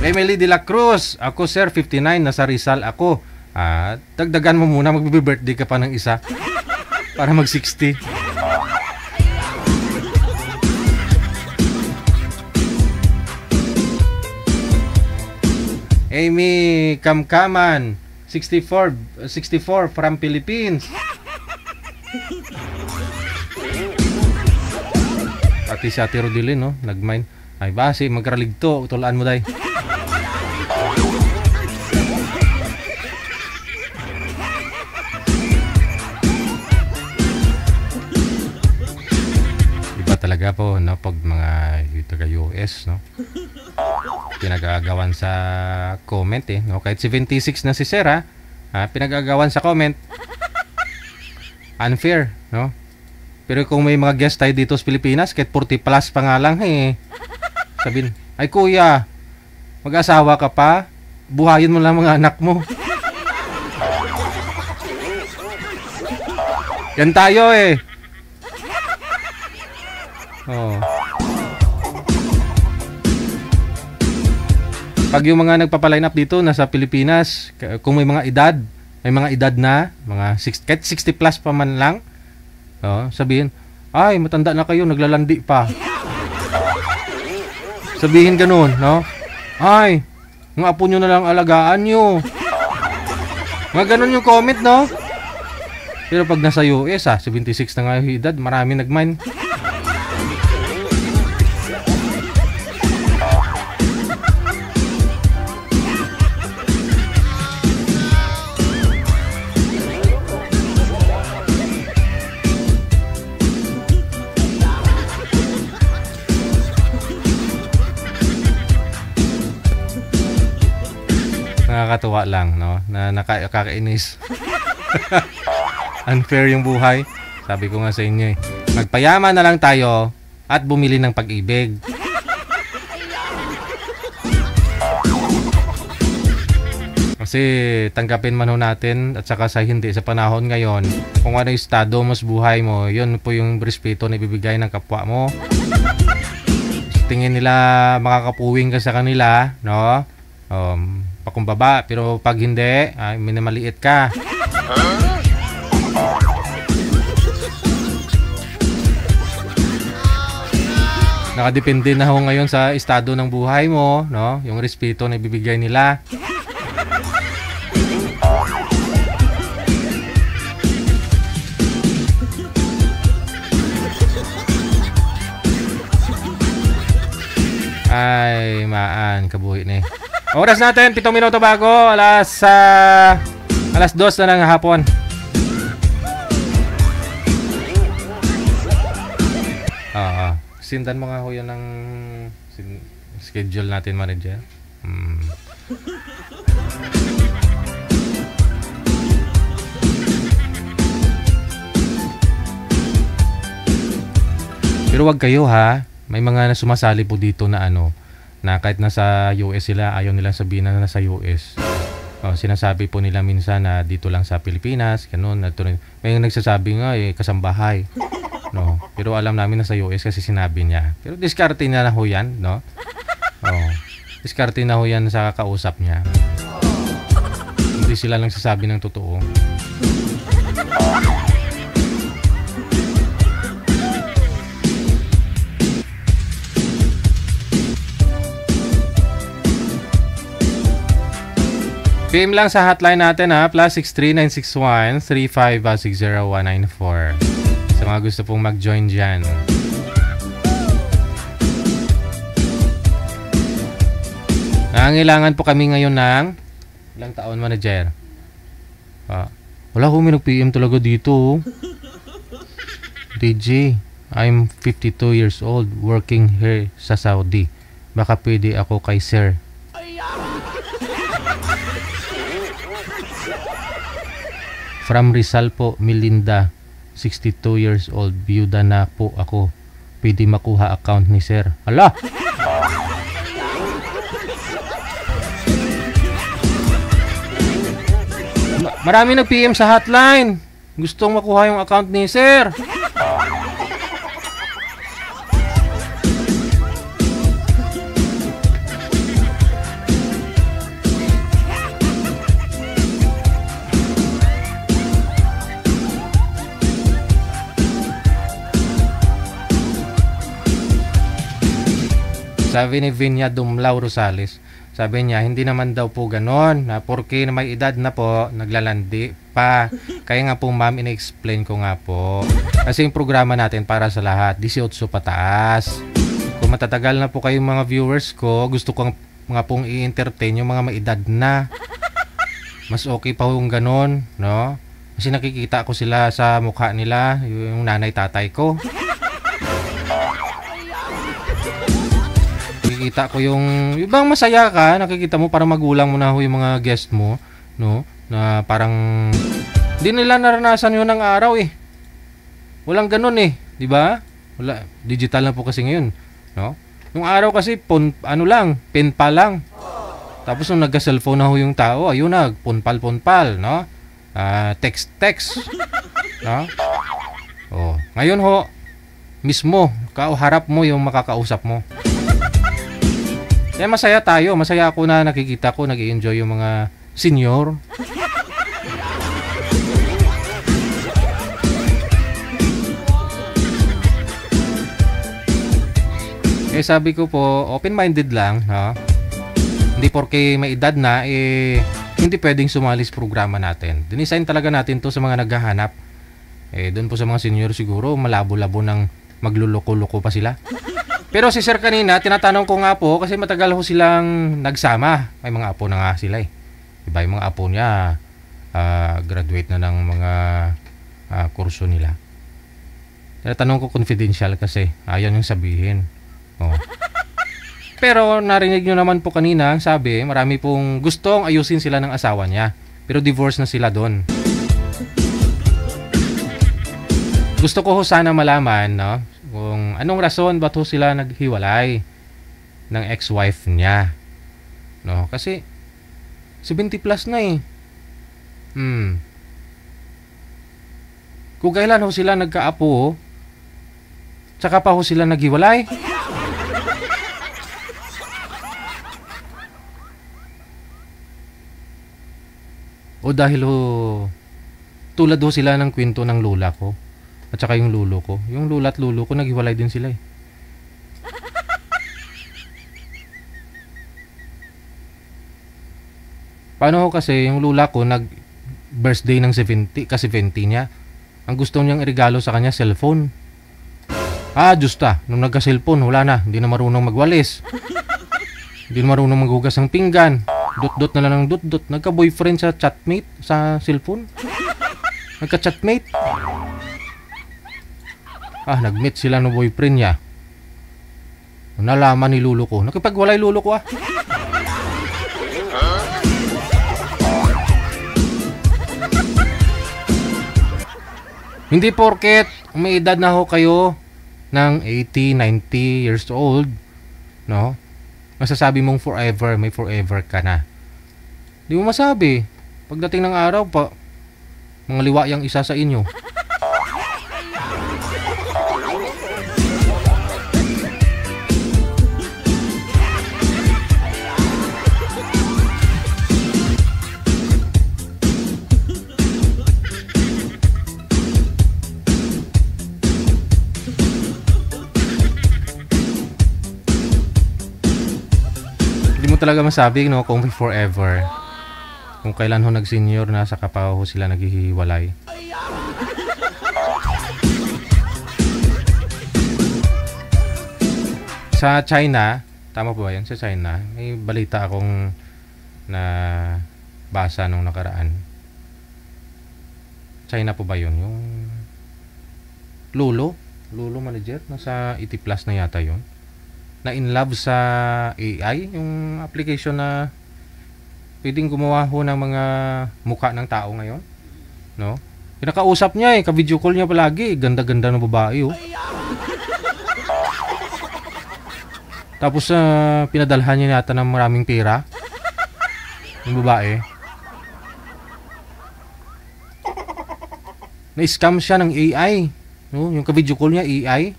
Emily De La Cruz. Ako, sir, 59, nasa Rizal ako. Dagdagan mo muna, magbe-birthday ka pa ng isa. Para mag-60. Amy Kamkaman, 64 from Philippines. Pati si Ate Rodilin, no? Nag-mine. Ay, basi, magkaraligto. Tulaan mo, day. Iba talaga po, no? Pag mga taga-US, no? Pinagagawan sa comment, eh. No? Kahit 76 na si Sarah, pinagagawan sa comment. Unfair, no? Pero kung may mga guest tayo dito sa Pilipinas, kahit 40 plus pa nga lang, eh. Sabihin, ay kuya, mag-asawa ka pa? Buhayin mo lang mga anak mo. Yan tayo, eh. Oh. Pag yung mga nagpapaline up dito, nasa Pilipinas, kung may mga edad na, kahit 60 plus pa man lang, sabihin, ay, matanda na kayo, naglalandi pa. Sabihin ganun, no? Ay, mga apo nyo na lang alagaan nyo. Mga ganun yung comment, no? Pero pag nasa US, 76 na nga yung edad, marami nag-mine. Nakakatuwa lang, no? Na nakakainis. Unfair yung buhay. Sabi ko nga sa inyo, eh. Magpayaman na lang tayo at bumili ng pag-ibig. Kasi tanggapin man ho natin at saka sa hindi sa panahon ngayon, kung ano yung estado mo sa buhay mo, yun po yung respeto na ibibigay ng kapwa mo. Tingin nila makakapuwing ka sa kanila, no? Pakumbaba, pero pag hindi, minamaliit ka. Nakadepende na ho ngayon sa estado ng buhay mo, no? Yung respeto na ibibigay nila. Ay, maan, kabuhi na eh. Oras natin, 7 minuto bago, alas 2 na ng hapon. Sindan mo nga ho yan ng schedule natin, manager. Pero wag kayo, ha. May mga sumasali po dito na na kahit nasa US sila, ayaw nila sabihin na nasa US. Sinasabi po nila minsan na dito lang sa Pilipinas, ganun. May nagsasabi nga, kasambahay. No? Pero alam namin na sa US kasi sinabi niya. Pero diskarte na ho yan, no? Diskarte na ho yan sa kakausap niya. Hindi sila lang sasabi ng totoo. PM lang sa hotline natin, ha, +63961 3560 194. Sa mga gusto pong mag-join dyan. Nangangailangan po kami ngayon ng ilang taon, manager? Wala kong nag-PM talaga dito. DJ, I'm 52 years old, working here sa Saudi. Baka pwede ako kay sir. From Rizal po, Melinda, 62 years old, byuda na po ako. Pwede makuha account ni sir. Hala! Marami nag-PM sa hotline. Gustong makuha yung account ni sir. Sabi ni Vinya Dumlao Rosales, Sabi niya, hindi naman daw po ganon, na porke na may edad na po, naglalandi pa. Kaya nga po ma'am, ina-explain ko nga po. Kasi yung programa natin para sa lahat, 18 pataas. Kung matatagal na po kayong mga viewers ko, gusto ko nga pong i-entertain yung mga may edad na. Mas okay pa yung ganon, no? Kasi nakikita ko sila sa mukha nila, yung nanay tatay ko. Nakikita ko yung bang masaya ka, nakikita mo parang magulang mo na ho yung mga guest mo, no? Na parang hindi nila naranasan yun ng araw eh. Walang ganun eh, di ba? Wala, digital na po kasi ngayon, no? Yung araw kasi pen pa lang. Tapos nung nagka-cellphone na ho yung tao, ayun na, punpal, no? Text, no? Oh, ngayon ho mismo harap mo yung makakausap mo. Kaya masaya tayo. Masaya ako na nakikita ko, nag-i-enjoy yung mga senior. Eh sabi ko po, open-minded lang, ha? Hindi porke may edad na, hindi pwedeng sumalis programa natin. Dinisign talaga natin to sa mga naghahanap. Doon po sa mga senior siguro, malabo-labo ng magluloko-loko pa sila. Pero si Sir kanina, tinatanong ko nga po kasi matagal ho silang nagsama. May mga apo na nga sila eh. Diba yung mga apo niya, graduate na ng mga kurso nila. Tinatanong ko confidential kasi ayaw niyong sabihin. Oh. Pero narinig nyo naman po kanina, sabi, marami pong gustong ayusin sila ng asawa niya. Pero divorce na sila doon. Gusto ko ho sana malaman, no? Kung anong rason ba't ho sila naghiwalay ng ex-wife niya. No, kasi 70 plus na eh. Kung kailan ho sila nagkaapo, tsaka pa ho sila naghiwalay. O dahil ho tulad ho sila ng kwento ng lola ko. At saka yung lulo ko. Yung lula at lulo ko, naghiwalay din sila eh. Paano ko kasi, yung lula ko, nag-birthday ng 70 niya. Ang gusto niyang irigalo sa kanya, cellphone. Diyos ta, nung nagka-cellphone, wala na. Hindi na marunong magwalis. Hindi na marunong maghugas ng pinggan. Dot-dot na lang ng dot-dot. Nagka-boyfriend sa chatmate sa cellphone. Nagka-chatmate. Nag-meet sila ng boyfriend niya. Nalaman ni lulo ko. Nakipagwalay lulo ko Hindi porket may edad na ho kayo ng 80, 90 years old, no? Masasabi mong forever, may forever ka na. Di mo masabi. Pagdating ng araw pa, mga liwa yang isa sa inyo. Talaga masabi, no, kung forever, kung kailan ho nag-senior na sa kapaw ho sila naghihiwalay. Sa China, tama po ba yan? Sa China, may balita akong na basa nung nakaraan. China po ba yun? Yung Lulo manager, nasa 80 plus na yata yun, na in love sa AI, yung application na pwedeng gumawa ho ng mga mukha ng tao ngayon, no? Pinakausap niya ka-video call niya palagi, ganda-ganda ng babae, Tapos pinadalhan niya yata ng maraming pera yung babae. Na-scam siya ng AI, no? Yung ka-video call niya AI.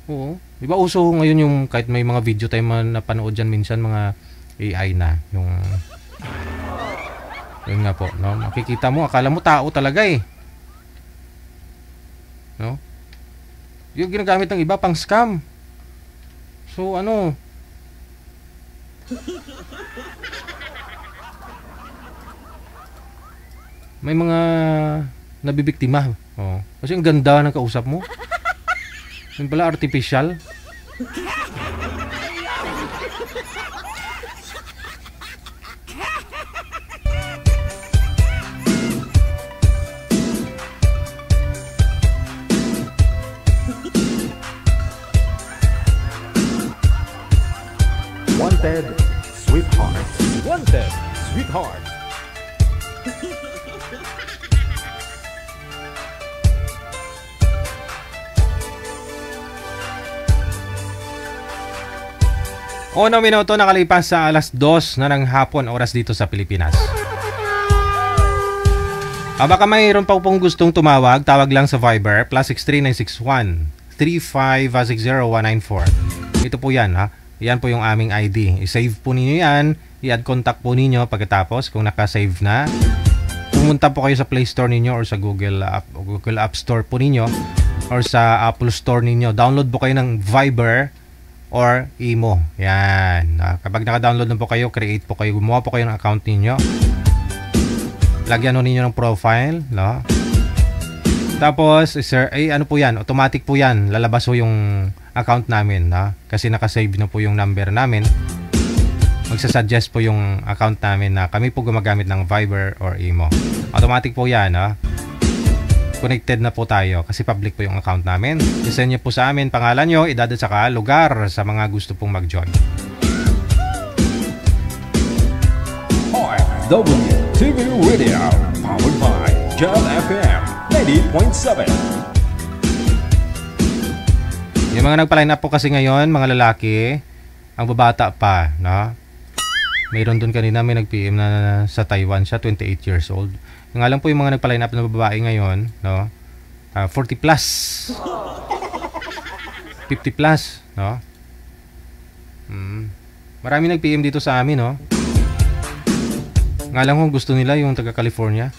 Oo. Di ba uso ngayon yung kahit may mga video tayo napanood dyan minsan, mga AI na. Yung yun nga po, no? Makikita mo, akala mo tao talaga eh. No? Yung ginagamit ng iba pang scam. So May mga nabibiktima. Oh. Kasi ang ganda ng kausap mo. Yung pala artificial. Wanted, sweetheart. Wanted, sweetheart. Unang minuto nakalipas sa alas 2 na ng hapon oras dito sa Pilipinas. Baka mayroon pa pong gustong tumawag, tawag lang sa Viber +63 961 3560194. Ito po yan ha. Yan po yung aming ID. I-save po ninyo yan. I-add contact po ninyo pagkatapos kung nakasave na. Pumunta po kayo sa Play Store ninyo or sa Google App Store po ninyo or sa Apple Store ninyo. Download po kayo ng Viber or Imo. Yan. Kapag naka-download na po kayo, create po kayo, gumawa po kayo ng account ninyo. Lagyan po ninyo ng profile, no? Tapos, ano po yan? Automatic po yan. Lalabas po yung account namin, no? Kasi nakasave na po yung number namin. Magsasuggest po yung account namin na kami po gumagamit ng Viber or Imo. Automatic po yan, no? Connected na po tayo kasi public po yung account namin. I-send nyo po sa amin pangalan nyo, edad at saka lugar sa mga gusto pong mag-join. OFW TV Radio, powered by Jam FM 90.7. Yung mga nagpa-line up po kasi ngayon, mga lalaki, ang babata pa, no? Mayroon dun kanina, may nag-PM na sa Taiwan siya, 28 years old. Yung alam po yung mga nagpa-line up na babae ngayon, no? 40 plus. 50 plus, no? Marami nag-PM dito sa amin, no? Nga lang kung gusto nila yung taga-California.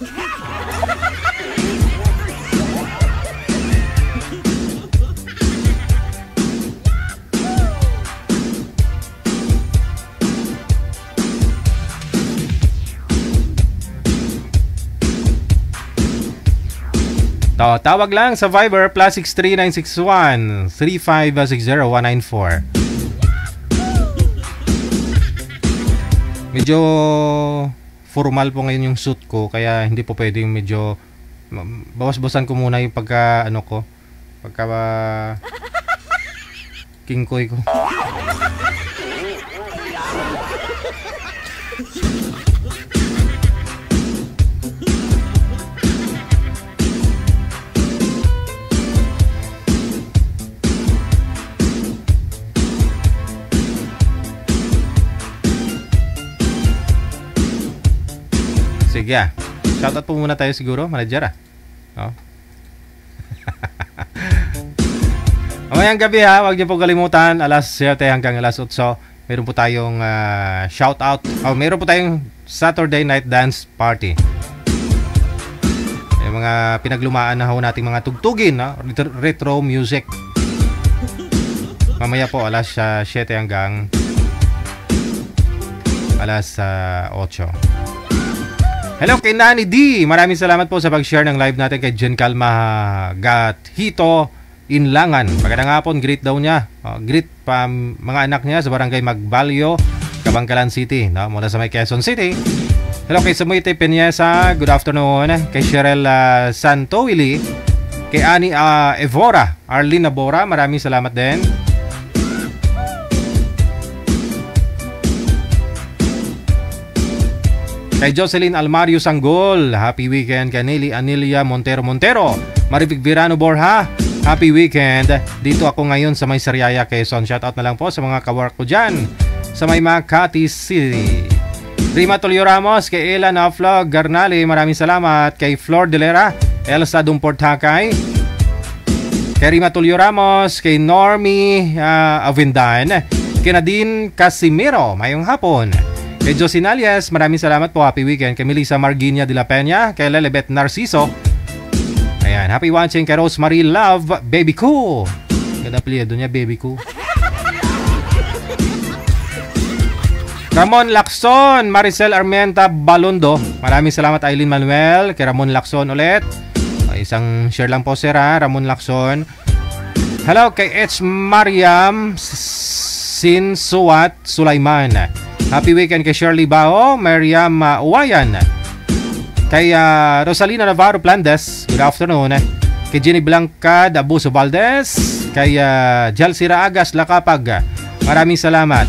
Tawag lang sa Viber +63 961 3560194. Medyo formal po ngayon yung suit ko kaya hindi po pwedeng medyo bawas-bawasan ko muna yung pagka kingkoy ko. Sige, shoutout po muna tayo siguro, manager no? Mamayang gabi ha, huwag niyo po kalimutan, alas 7 hanggang alas 8, meron po tayong shoutout, meron po tayong Saturday Night Dance Party. Yung mga pinaglumaan na ho nating mga tugtugin, no? Retro music. Mamaya po, alas 7 hanggang alas 8. Hello kay Nani D. Maraming salamat po sa pag-share ng live natin kay Jen Calma Gathito Inlangan. Magandang hapon, greet daw niya. Greet pa mga anak niya sa barangay Magbalyo, Kabangkalan City, no? Mula sa may Quezon City. Hello kay Samuite Peñesa. Good afternoon. Kay Cheryl Santowili. Kay Ani Evora. Arlene Abora. Maraming salamat din. Kay Jocelyn Almario Sanggol, happy weekend. Kay Nelly Anilia Montero, Maribig Virano Borja, happy weekend. Dito ako ngayon sa may Sariaya, Quezon. Shoutout na lang po sa mga kawork ko dyan sa may Makati City. Rima Tulio Ramos, kay Ela Naflog Garnali, maraming salamat. Kay Flor Delera, Elsa Dumport Hakay, kay Rima Tulio Ramos, kay Normie Avindan, kay Nadine Casimiro, mayong hapon. Kay Josie Nalias, maraming salamat po. Happy weekend. Kay Melissa Marginia de la Peña. Kay Lelebet Narciso. Ayan. Happy watching kay Rosemary Love. Baby Ko. Ganda apelyido niya, Baby Ko. Ramon Lacson, Maricel Armenta Balondo. Maraming salamat Aileen Manuel. Kay Ramon Lacson ulit. Isang share lang po sir ha, Ramon Lacson. Hello kay H. Mariam Sinsuat Sulaiman. Happy weekend kay Shirley Bao, Mariam Uwayan. Kay Rosalina Navarro Plandes, good afternoon. Kay Jenny Blanca Dabuso Valdez. Kay Jalsira Agas Lakapag. Maraming salamat.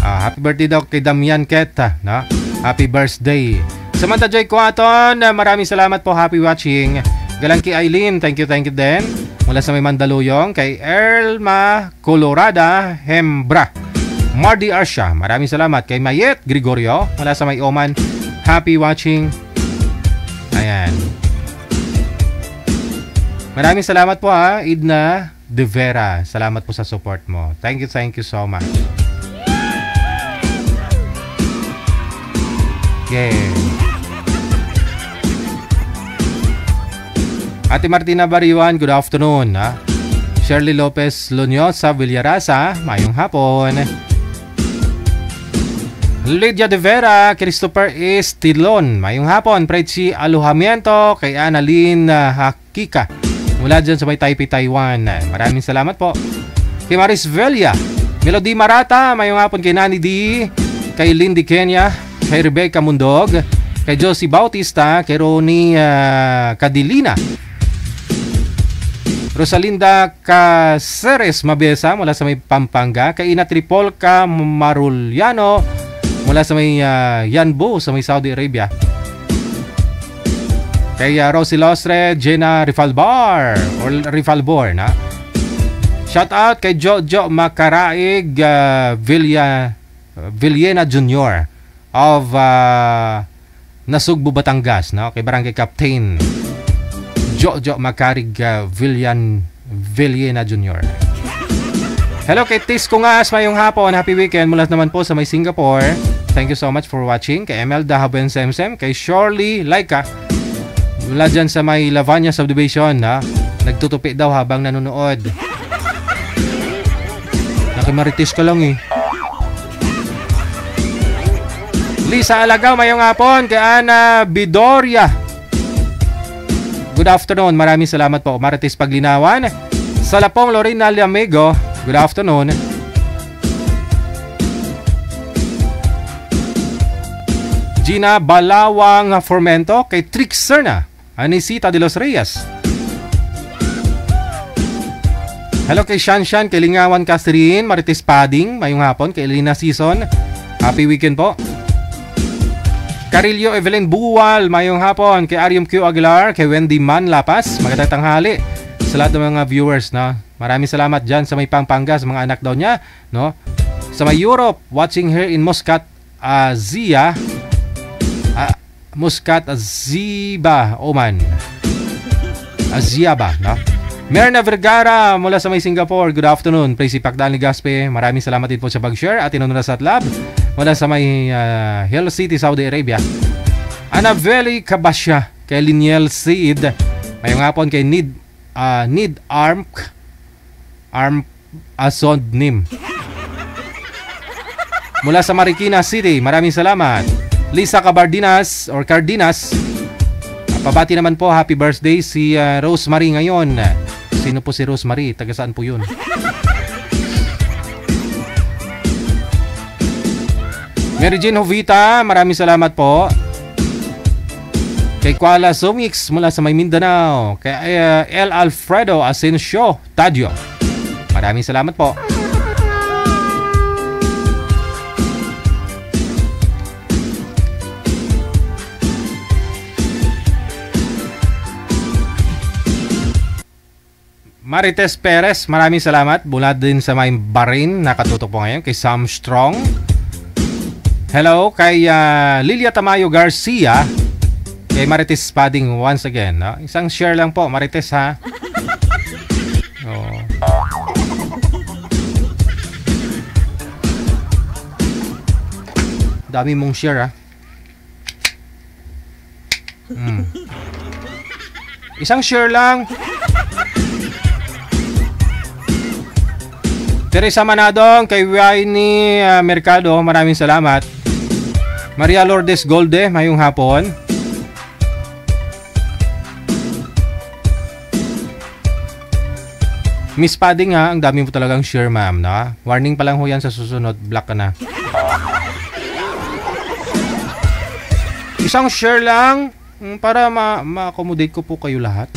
Happy birthday daw kay Damian Keta, no? Happy birthday. Samantha Joy Coaton, maraming salamat po. Happy watching. Galang kay Eileen, thank you din. Mula sa may Mandaluyong, kay Elma Colorada Hembra. Mardi Arsha, maraming salamat. Kay Mayet Gregorio, mula sa may Oman, happy watching. Ayan. Maraming salamat po ha, Idna De Vera. Salamat po sa support mo. Thank you so much. Yeah. Ate Martina Bariwan, good afternoon. Shirley Lopez Lunyosa Villarasa, mayong hapon. Lydia De Vera, Christopher Estilon, mayong hapon. Prechi Alojamiento, kay Annalyn Hakika, mula dyan sa may Taipei, Taiwan. Maraming salamat po. Kay Maris Velia, Melody Marata, mayong hapon. Kay Nani D, kay Lindy Kenya, kay Rebecca Mundog, kay Josie Bautista, kay Ronnie Cadilina, Rosalinda Caceres Mabesa mula sa may Pampanga, kay Ina Tripolca Maruliano mula sa may Yanbu sa may Saudi Arabia, kay Rosie Lostre, Jenna Rifalbar or Rifalbor na. Shout out kay Jojo Macaraig Villena Jr. of Nasugbu, Batangas, no? Kay Barangay Captain Jojo Macarig Villena Jr. Hello kay Tis Kungas, mayong hapon. Happy weekend mula naman po sa may Singapore. Thank you so much for watching. Kay Emelda Haben Semsem, kay Shirley Laika mula dyan sa may Lavanya Subdivision, ha? Nagtutupi daw habang nanonood. Nakimaritis ka lang eh. Lisa Alagaw, mayong hapon. Kay Ana Bidoria, good afternoon. Maraming salamat po. Marites Paglinawan. Salapong Lorena Lamego, good afternoon. Gina Balawang Formento, kay Trix Serna, Anisita de los Reyes. Hello kay Shanshan, kay Lingawan Catherine, Marites Pading, mayong hapon. Kay Elena Season, happy weekend po. Carillo Evelyn Buwal, mayong hapon. Kay Arium Q Aguilar, kay Wendy Man Lapas, magandang tanghali sa lahat ng mga viewers, no? Maraming salamat dyan sa may Pampanga, sa mga anak daw niya, no? Sa may Europe, watching here in Muscat, Muscat Aziba, Oman. Aziaba, no? Merna Vergara mula sa may Singapore, good afternoon. Praise Pagdaan Ligaspe, maraming salamat din po sa pag-share. At Inonurasat Lab mula sa may Hill City, Saudi Arabia. Anaveli Kabasya, kay Liniel Seed, mayong hapon. Kay Need Arm Asod Nim mula sa Marikina City, maraming salamat. Lisa Cardinas, pabati naman po, happy birthday si Rosemary ngayon. Sino po si Rosemary? Taga saan po yun? Mary Jane Jovita, maraming salamat po. Kay Kuala Sumix mula sa may Mindanao. Kay El Alfredo Asensio Tadio, maraming salamat po. Marites Perez, maraming salamat. Mula din sa may Bahrain, nakatutok po ngayon. Kay Sam Strong. Hello kay Lilia Tamayo Garcia. Kay Marites Pading once again, no? Isang share lang po, Marites, ha. Oh. Dami mong share, ha. Isang share lang. Teresa Manadong, kay Wayne Mercado, maraming salamat. Maria Lourdes Golde, mayong hapon. Miss Padding ha, ang dami mo talagang share ma'am, no? Warning pa lang ho yan sa susunod, black ka na. Isang share lang para ma-accommodate ko po kayo lahat.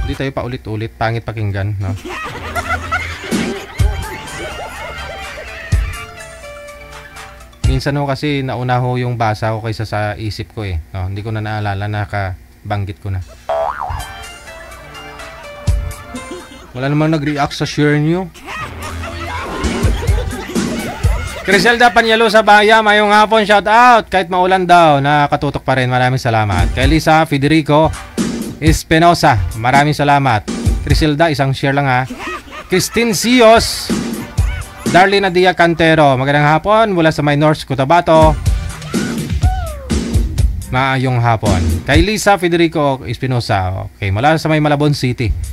Hindi tayo pa ulit-ulit, pangit pakinggan, no? Minsan ho kasi nauna ho yung basa ko kaysa sa isip ko eh. No, hindi ko na naalala, nakabanggit ko na. Wala namang nag-react sa share nyo. Criselda Panyalo sa Baya, mayong hapon, shout out. Kahit maulan daw, nakatutok pa rin. Maraming salamat. Kay Lisa Federico Espinosa, maraming salamat. Criselda, isang share lang ha. Christine Sios, Darlene Adia Cantero, magandang hapon mula sa Minors, Cotabato. Maayong hapon. Kay Lisa Federico Espinosa, okay, mula sa may Malabon City.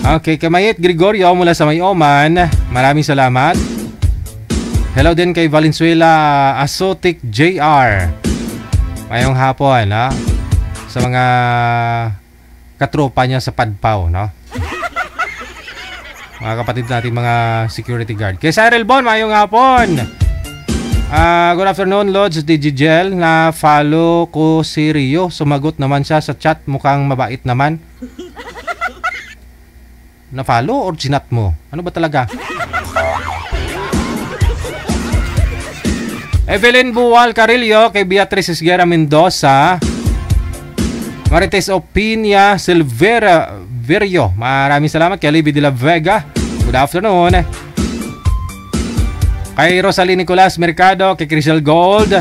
Okay, Kamayet Gregorio mula sa May Oman, maraming salamat. Hello din kay Valenzuela Asotic JR. Mayong hapon, ha? Sa mga katropa niya sa Padpaw, no? Mga kapatid natin, mga security guard. Kay Cyril Bon, mayong hapon. Good afternoon, Lods Digigel. Na-follow ko si Rio. Sumagot naman siya sa chat. Mukhang mabait naman. Na-follow or chinat mo? Ano ba talaga? Evelyn Buwal Carillo, kay Beatrice Esguera Mendoza, Marites Opinia Silvera Virio, maraming salamat. Kay Libby de la Vega, good afternoon. Kay Rosalie Nicolas Mercado, kay Crystal Gold,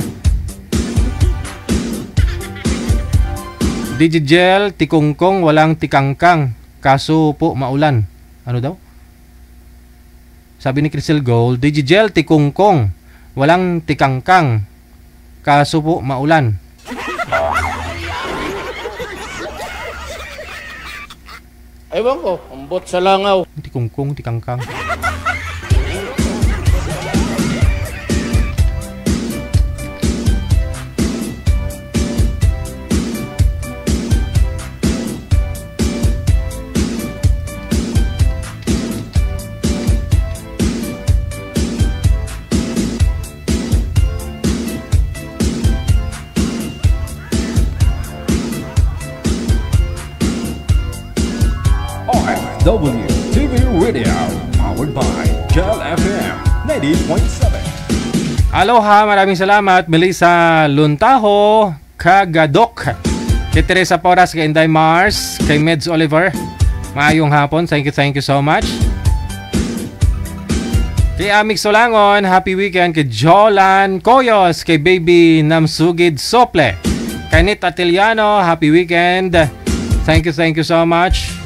Digigel Tikungkong, walang tikangkang, kaso po maulan. Ano daw? Sabi ni Crystal Gold, Digigel Tikungkong, walang tikangkang, kaso po maulan. Ewan ko, ambot sa langaw. Tikungkong, tikangkang. WTV Radio, powered by Gel FM 90.7. Aloha, maraming salamat. Melissa Luntaho, Kagadok, kay Teresa Porras, kay Inday Mars, kay Meds Oliver, maayong hapon. Thank you so much. Kay Amik Solangon, happy weekend. Kay Jolan Koyos, kay Baby Namsugid Sople, kay Nit Atiliano, happy weekend. Thank you so much.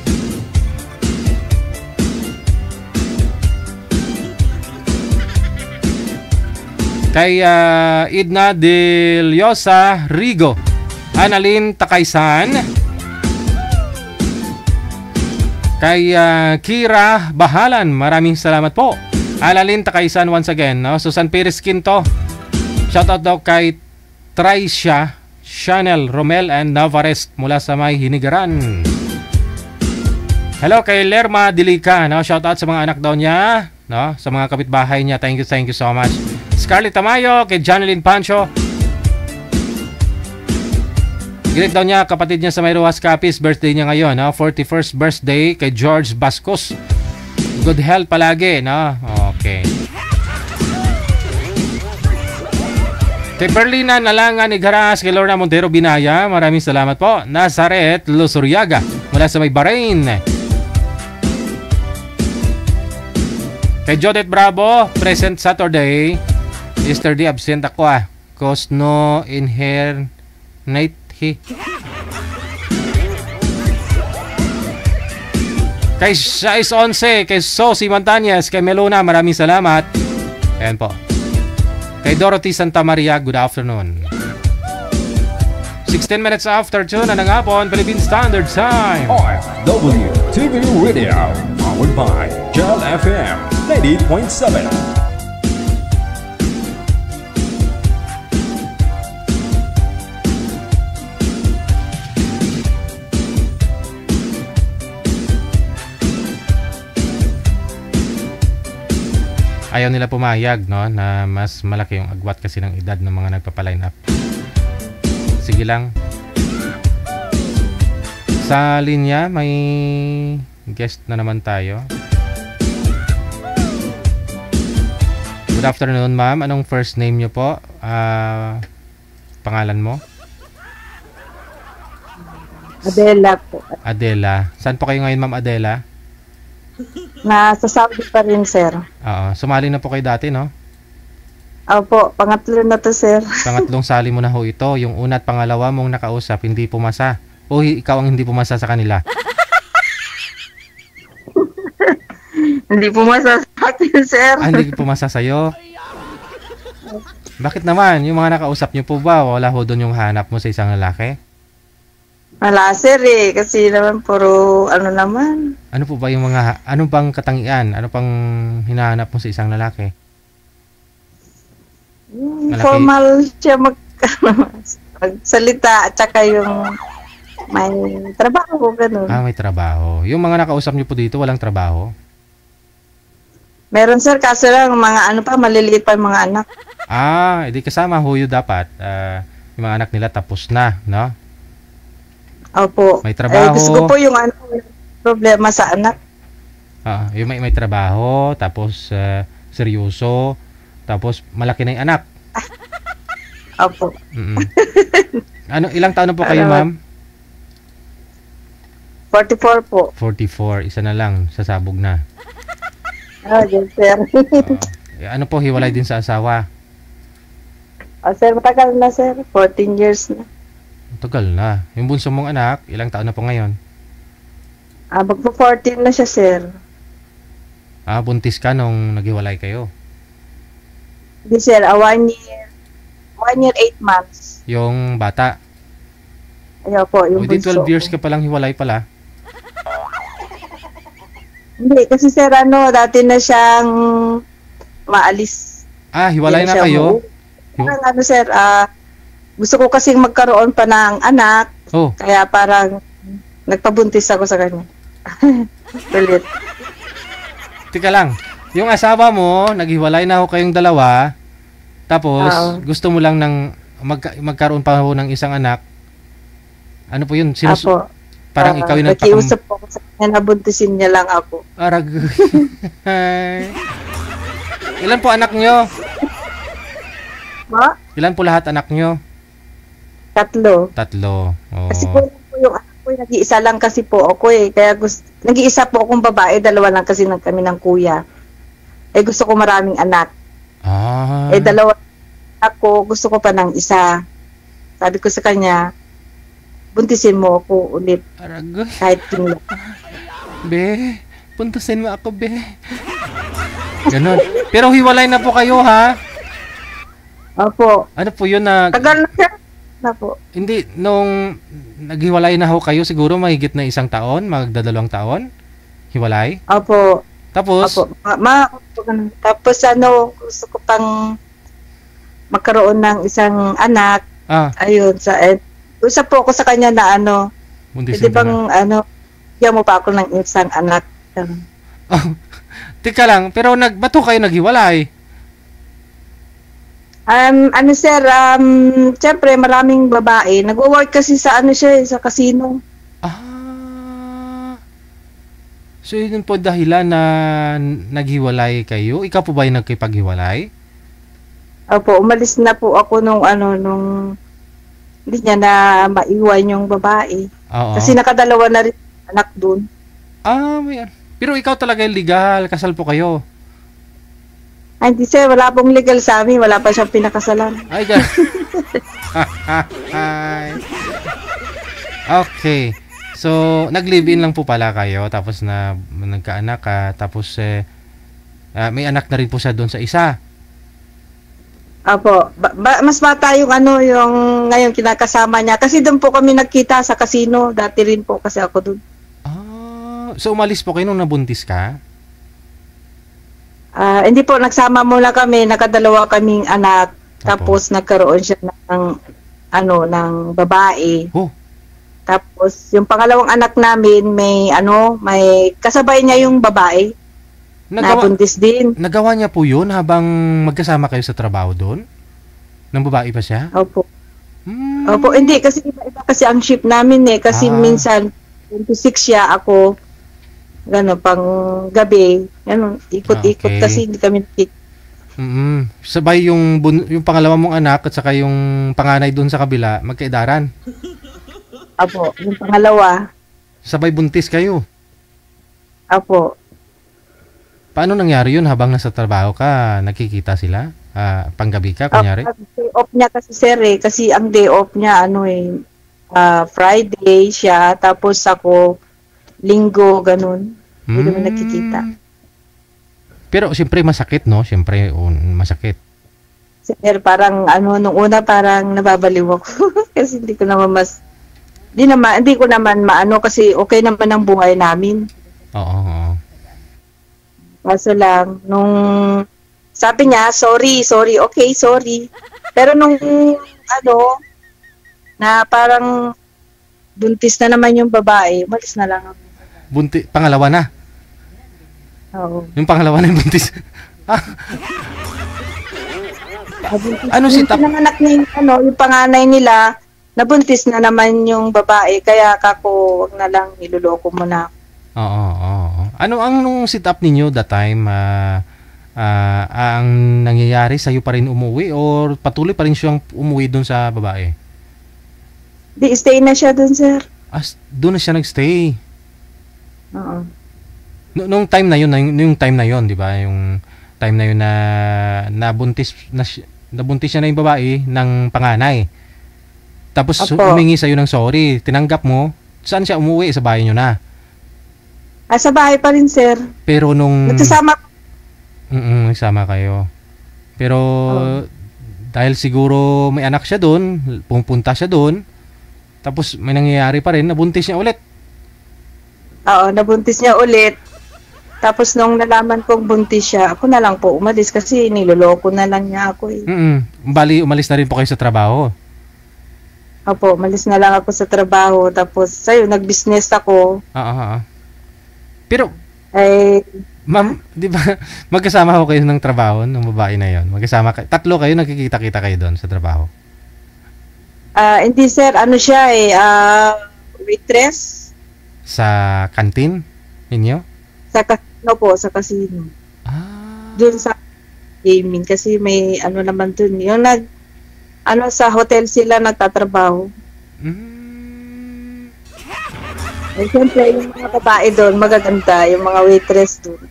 Kay Idna de Liosa Rigo, Annalyn Takaysan, kay Kira Bahalan, maraming salamat po. Annalyn Takaysan once again, no? Susan Perez Quinto, shoutout daw kay Tricia Chanel Romel and Navarez mula sa may Hinigaran. Hello kay Lerma Dilica, no? Shoutout sa mga anak daw niya, no? Sa mga kapitbahay niya. Thank you so much. Scarlett Tamayo, kay Janeline Pancho. Greet daw niya, kapatid niya sa may Ruas Capiz, birthday niya ngayon, no? 41st birthday kay George Bascos. Good health palagi, no? Okay. Kay Perlina Nalangan Igaras, kay Lorna Montero Binaya, maraming salamat po. Nazaret Losuriaga, mula sa may Bahrain. Kay Jodette Bravo, present Saturday. Yesterday absent ako cause no in here night he. Kay Shais 11, kay Sosi Montañez, kay Melona, maraming salamat. Ayan po. Kay Dorothy Santa Maria, good afternoon. 16 minutes after 2 na ng hapon, Philippine Standard Time. OFW TV Radio, powered by Jal FM 90.7. Ayaw nila pumayag, no, na mas malaki yung agwat kasi ng edad ng mga nagpapaline up. Sige lang. Sa linya, may guest na naman tayo. Good afternoon, ma'am. Anong first name nyo po? Pangalan mo? Adela po. Adela. Saan po kayo ngayon, ma'am Adela? Nasa Saudi pa rin, sir. Oo. Sumali na po kayo dati, no? Opo, pangatlo na to, sir. Pangatlong sali mo na ho ito. Yung una at pangalawa mong nakausap, hindi pumasa. O ikaw ang hindi pumasa sa kanila? Hindi pumasa sa akin, sir. Hindi pumasa sa'yo? Bakit naman? Yung mga nakausap nyo po ba? Wala ho doon yung hanap mo sa isang lalaki? Wala, sir, eh. Kasi naman puro ano naman. Ano po ba yung mga, ano bang katangian? Ano pang hinahanap mo sa isang lalaki? Malaki. Formal siya magsalita at saka yung may trabaho, ganun. May trabaho. Yung mga nakausap niyo po dito, walang trabaho? Meron, sir, kaso lang mga ano pa, maliliit pa yung mga anak. Edi kasama huyo dapat. Yung mga anak nila tapos na, no? Opo. May trabaho. Gusto ko po yung ano, problema sa anak. Yung may trabaho, tapos seryoso, tapos malaki na yung anak. Opo. Ilang taon na po kayo, ma'am? 44 po. 44, isa na lang, sasabog na. Yes, sir. Ano po, hiwalay din sa asawa? Sir, matagal na, sir. 14 years na. Tagal na. Yung bunso mong anak, ilang taon na po ngayon? Magpo-14 na siya, sir. Buntis ka nung naghiwalay kayo? Hindi, sir. 1 year. 1 year, 8 months. Yung bata? Ayaw po, yung bunso. 12 years ka palang hiwalay pala? Hindi, kasi sir, dati na siyang maalis. Hiwalay na kayo? Ano, sir, gusto ko kasing magkaroon pa ng anak. Kaya parang nagpabuntis ako sa kanya. Ulit. Tika lang. Yung asawa mo, naghiwalay na ho kayong dalawa. Tapos, gusto mo lang ng magkaroon pa ho ng isang anak. Ano po yun? Parang ikaw yung nakiusap po ako sa kanya, nabuntisin niya lang ako. Ilan po anak nyo? Ma? Ilan po lahat anak nyo? 3. Oh. Kasi po yung anak ko, nag-iisa lang kasi po ako eh. Kaya nag-iisa po akong babae, 2 lang kasi kami ng kuya. Gusto ko maraming anak. 2 ako, gusto ko pa ng isa. Sabi ko sa kanya, buntisin mo ako ulit. Kahit yung Be, buntisin mo ako, be. Ganon. Pero hiwalay na po kayo, ha? Opo. Ano po yun na... Tagal na po. Hindi, nung naghiwalay na ho kayo, siguro mahigit na 1 taon, magdadalawang taon? Hiwalay? Opo. Tapos? Opo. Tapos gusto ko pang magkaroon ng isang anak. Ayun, usap po ako sa kanya na pwede bang bigyan mo pa ako ng isang anak. Tika lang, pero ba't kayo naghiwalay? Sir, siyempre maraming babae. Nagwo-work kasi sa sa casino. So yun po dahilan na naghiwalay kayo? Ikaw po ba yung nagkipaghiwalay? Opo, umalis na po ako nung hindi niya na maiwan yung babae. Kasi nakadalawa na rin anak dun. Pero ikaw talaga yung legal, kasal po kayo? Hindi sir, wala pong legal sa amin, wala pa siyang pinakasalan. Okay. So, nag-live-in lang po pala kayo, tapos nagkaanak ka, tapos may anak na rin po siya doon sa isa. Apo, mas bata yung yung ngayon kinakasama niya. Kasi doon po kami nagkita sa casino. Dati rin po kasi ako doon. So, umalis po kayo nung nabuntis ka? Hindi po, nagsama muna kami, nakadalawa kaming anak. Tapos nagkaroon siya ng babae. Oh. Tapos yung pangalawang anak namin may kasabay niya yung babae. Nabuntis din. Nagawa niya po yun habang magkasama kayo sa trabaho doon? Nang babae pa siya? Opo. Opo, hindi kasi iba kasi ang shift namin kasi minsan 26 siya, ako pang gabi, ikot-ikot kasi hindi kami Sabay yung pangalawa mong anak at saka yung panganay doon sa kabila, magkaidaran. Apo, yung pangalawa. Sabay buntis kayo. Apo. Paano nangyari yun habang nasa trabaho ka? Nakikita sila? Panggabi ka, kunyari? Day off niya kasi sir kasi ang day off niya Friday siya, tapos ako Linggo, ganun. Hindi naman nakikita. Pero siyempre masakit, no? Siyempre masakit. Sir, parang nung una parang nababaliw ako kasi hindi ko naman maano kasi okay naman ang buhay namin. Oo. Kaso lang, nung sabi niya, sorry, okay, sorry. Pero nung na parang buntis na naman yung babae, umalis na lang ako. Pangalawa na? Oo. Yung pangalawa na yung buntis? Ano si Tap? Nanganak na yung panganay nila, nabuntis na naman yung babae, kaya kako, wag na lang, niluloko mo na. Oo. Ano ang sit-up ninyo that time? Ang nangyayari, sa'yo pa rin umuwi or patuloy pa rin siyang umuwi doon sa babae? Di, stay na siya doon, sir. Doon na siya nagstay? Oo. Nung time na yun, di ba? Yung time na yun na nabuntis siya na yung babae ng panganay. Tapos humingi sa'yo ng sorry. Tinanggap mo. Saan siya umuwi? Sa bahay nyo na? Sa bahay pa rin, sir. Pero nung... Nagsasama kayo. Pero dahil siguro may anak siya doon, pumunta siya doon, tapos may nangyayari pa rin, nabuntis niya ulit. Oo, nabuntis niya ulit. Tapos nung nalaman kong buntis siya, ako na lang po umalis kasi niloloko na lang niya ako Bali, umalis na rin po kayo sa trabaho? Opo, umalis na lang ako sa trabaho. Tapos, nag-business ako. Pero, ma'am, di ba, magkasama ko kayo ng trabaho ng babae na yon? Magkasama kayo, tatlo kayo, nagkikita-kita kayo doon sa trabaho? Hindi sir, siya waitress. Sa kantin ninyo? Sa casino po, sa casino. Doon sa gaming, kasi may naman doon. Yung sa hotel sila nagtatrabaho. Siyempre, yung mga babae doon, magaganda. Yung mga waitress doon.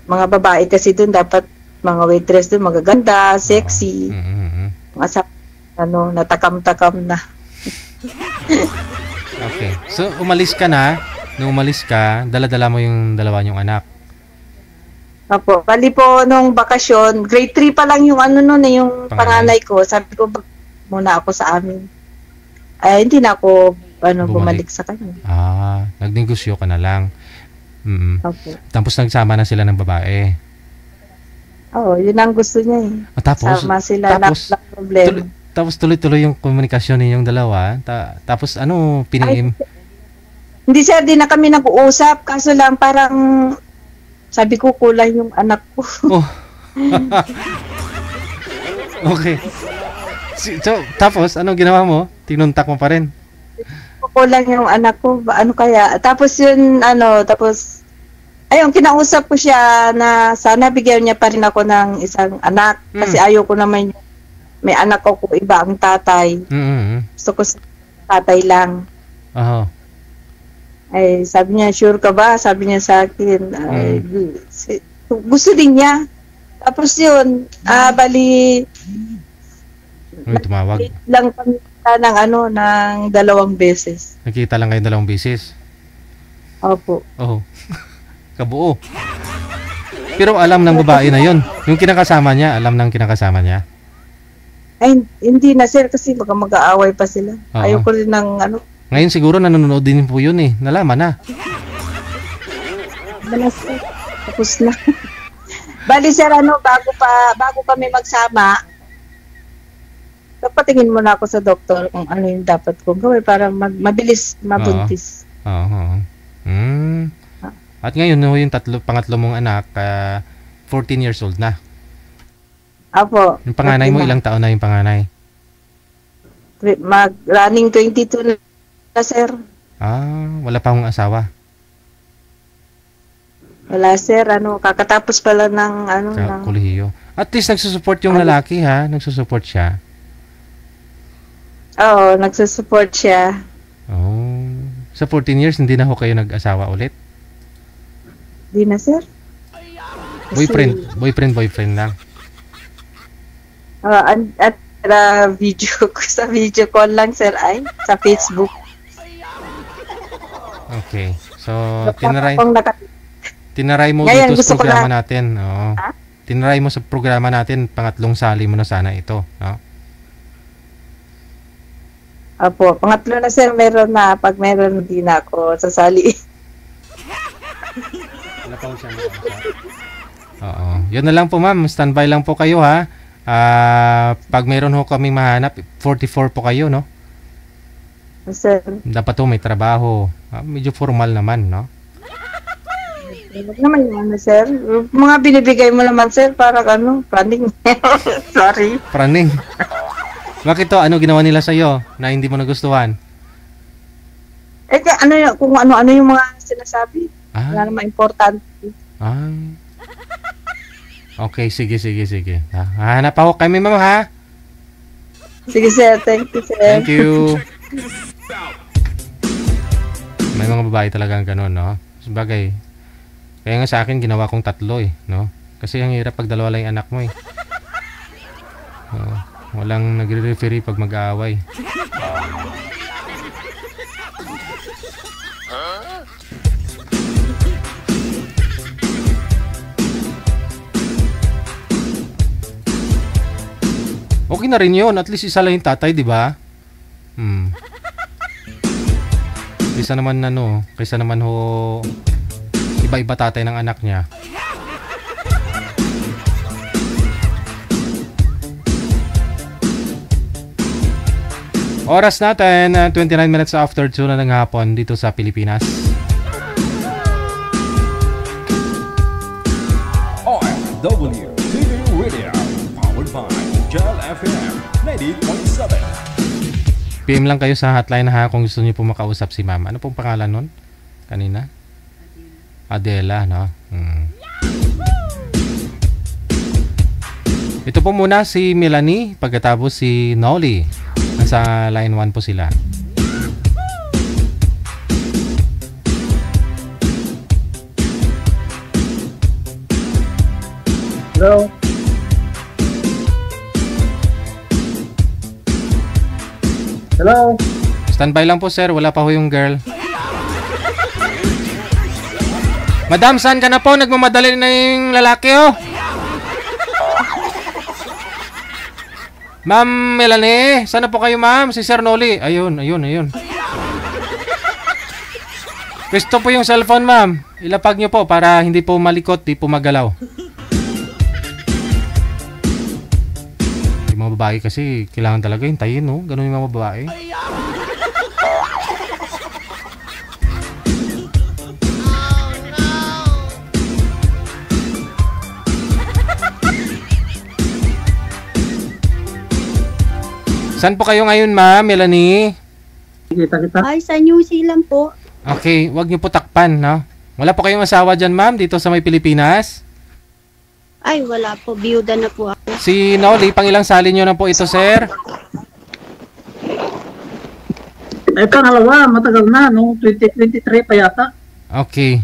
Mga babae kasi doon, dapat mga waitress doon, magaganda, sexy. Mga natakam-takam na. Okay. So, umalis ka na. Nung umalis ka, dala-dala mo yung dalawa niyong anak. Opo. Bali po, nung bakasyon, grade 3 pa lang yung yung panganay ko. Sabi ko, muna ako sa amin. Hindi na ako bumalik sa kanya. Nagnegosyo ka na lang. Okay. Tapos nagsama na sila ng babae. Yun ang gusto niya Tapos, sama sila na problem. Tapos tuloy-tuloy yung komunikasyon ninyong dalawa. Tapos pinangim? Hindi sir, di na kami nag-uusap. Kaso lang parang sabi ko kulang yung anak ko. Okay. So, tapos, anong ginawa mo? Tinuntak mo pa rin? Kulang yung anak ko. Ano kaya? Tapos yun, tapos, kinausap ko siya na sana bigyan niya pa rin ako ng isang anak. Kasi ayaw ko naman may anak ko iba ang tatay. Gusto ko sa tatay lang. Sabi niya, sure ka ba? Sabi niya sa akin, gusto din niya. Tapos yun, bali, May tumawag. Lang kami ng 2 beses. Nakita lang kayo 2 beses? Opo. Oo. Kabuo. Pero alam ng babae na yon. Yung kinakasama niya, alam ng kinakasama niya? Ay, hindi na sir kasi baka mag-aaway pa sila. Oo. Ayoko rin ng Ngayon siguro nanonood din po yun eh. Nalaman na. Tapos na. Bali sir, bago kami magsama, papatingin muna ako sa doktor kung ano yung dapat kong gawin para mabilis mabuntis. Oo. At ngayon, yung pangatlo mong anak, 14 years old na. Apo. Yung panganay mo, ilang taon na yung panganay? Running 22 na sir. Wala pa akong asawa. Wala sir, kakatapos pala ng Sa kolehiyo. At least nagsusupport yung lalaki ha, nagsusupport siya. Oo, nagsusupport siya. Sa 14 years, hindi na ho kayo nag-asawa ulit? Hindi na sir. Boyfriend lang. At video call lang sir sa Facebook. Okay. So, tinaray mo ngayon, dito sa programa natin. Oo. Tinaray mo sa programa natin, pangatlong sali mo na sana ito. No? Apo, pangatlo na sir, meron na. Pag meron, hindi na ako sasali. Wala pa siya. Oo. Yun na lang po ma'am, standby lang po kayo ha. Pag meron ho kaming mahanap, 44 po kayo, no? Sir. Dapat ho may trabaho. Medyo formal naman, no? Huwag naman yun, sir. Mga binibigay mo naman, sir, para praning. Sorry. Praning. Bakit to? Ano ginawa nila sa'yo na hindi mo nagustuhan? Kung ano yung mga sinasabi. Wala naman importante. Okay, sige. Hanap ako kami, ma'am, ha? Sige, sir. Thank you, sir. Thank you. May mga babae talagang ganun, no? Sabagay. Kaya nga sa akin, ginawa kong 3 eh, no? Kasi ang hirap pag 2 lang yung anak mo eh. Walang nagre-referee pag mag-aaway. Okay na rin yun. At least isa lang yung tatay, di ba? Kaysa naman ho iba-iba tatay ng anak niya. Oras natin, 29 minutes after 2 na ng hapon dito sa Pilipinas. OFW TV Radio, powered by Jal FM 90.7. PM lang kayo sa hotline ha kung gusto niyo po makausap si ma'am. Ano pong pangalan nun? Kanina? Adela, no? Ito po muna si Melanie, pagkatapos si Nolly. Nasa line 1 po sila. Hello? Hello? Standby lang po sir, wala pa ho yung girl. Madam, saan ka na po? Nagmamadali na yung lalaki, oh. Ma'am Melanie, saan na po kayo, ma'am? Si Sir Noli. Ayun. Gusto po yung cellphone, ma'am. Ilapag nyo po para hindi po malikot, di po magalaw. Yung mga babae kasi, kailangan talaga hintayin, no? Ganun yung mga babae. Saan po kayo ngayon, ma'am, Melanie? Kita. Ay, sa New Zealand po. Okay, wag niyo po takpan, no? Wala po kayong asawa dyan, ma'am, dito sa may Pilipinas? Ay, wala po. Biyuda na po ako. Si Noli, pang ilang sali niyo na po ito, sir? Ay, pangalawa, matagal na, no? 2023 pa yata. Okay.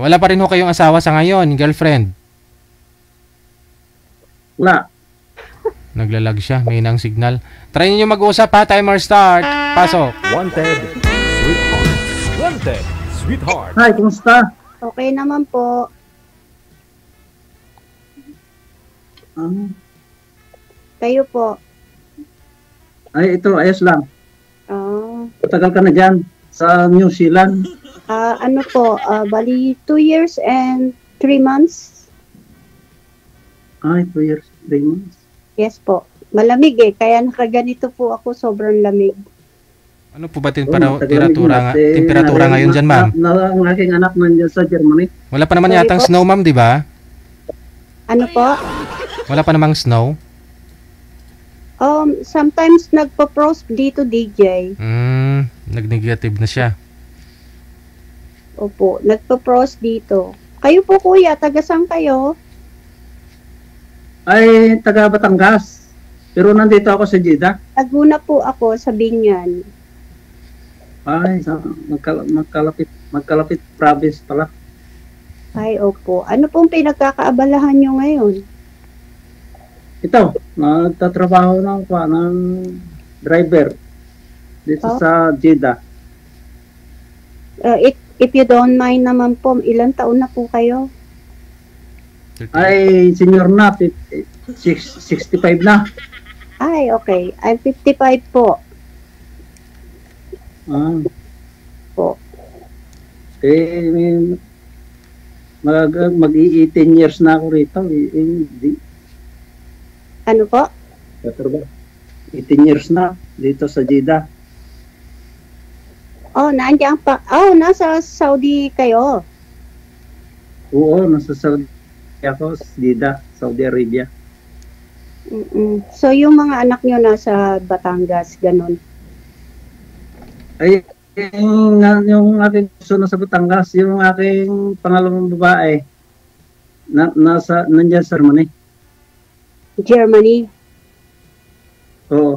Wala pa rin ho kayong asawa sa ngayon, girlfriend? Wala. Naglalag siya. May nang signal. Try niyo mag-usap ha. Timer start. Pasok. Wanted, sweetheart. Wanted, sweetheart. Hi, kumusta? Okay naman po. Kayo po. Ay, ito, ayos lang. Ah. Matagal ka na dyan sa New Zealand. Ano po, bali 2 years and 3 months. Ay, 2 years, 3 months. Yes po. Malamig kaya nakaganito po ako, sobrang lamig. Ano po ba temperatura ngayon dyan, ma'am? Ang aking anak nandiyan sa Germany. Wala pa naman yatang snow, ma'am, di ba? Ano po? Wala pa namang snow? Sometimes nagpo-frost dito, DJ. Nag-negative na siya. Opo, nagpo-frost dito. Kayo po, kuya, taga saan kayo? Ay, taga Batangas. Pero nandito ako sa Jeddah. Laguna po ako sa Binyan. Ay, magkalapit province pala. Ay, opo. Ano pong pinagkakaabalahan nyo ngayon? Ito, nagtatrabaho ng driver dito sa Jeddah. If you don't mind naman po, ilang taon na po kayo? Ay, senior na, 65 na. Ay, okay. I'm 55 po. Po. Mag-18 years na ako rito. Ano po? 18 years na dito sa Jeddah. Nandiyan pa. Nasa Saudi kayo? Oo, nasa Saudi ako, Jeddah, Saudi Arabia. So, yung mga anak nyo nasa Batangas, ganun? Ay, yung aking gusto na sa Batangas, yung aking pangalawang babae, nandiyan sa Germany. Germany? Oo.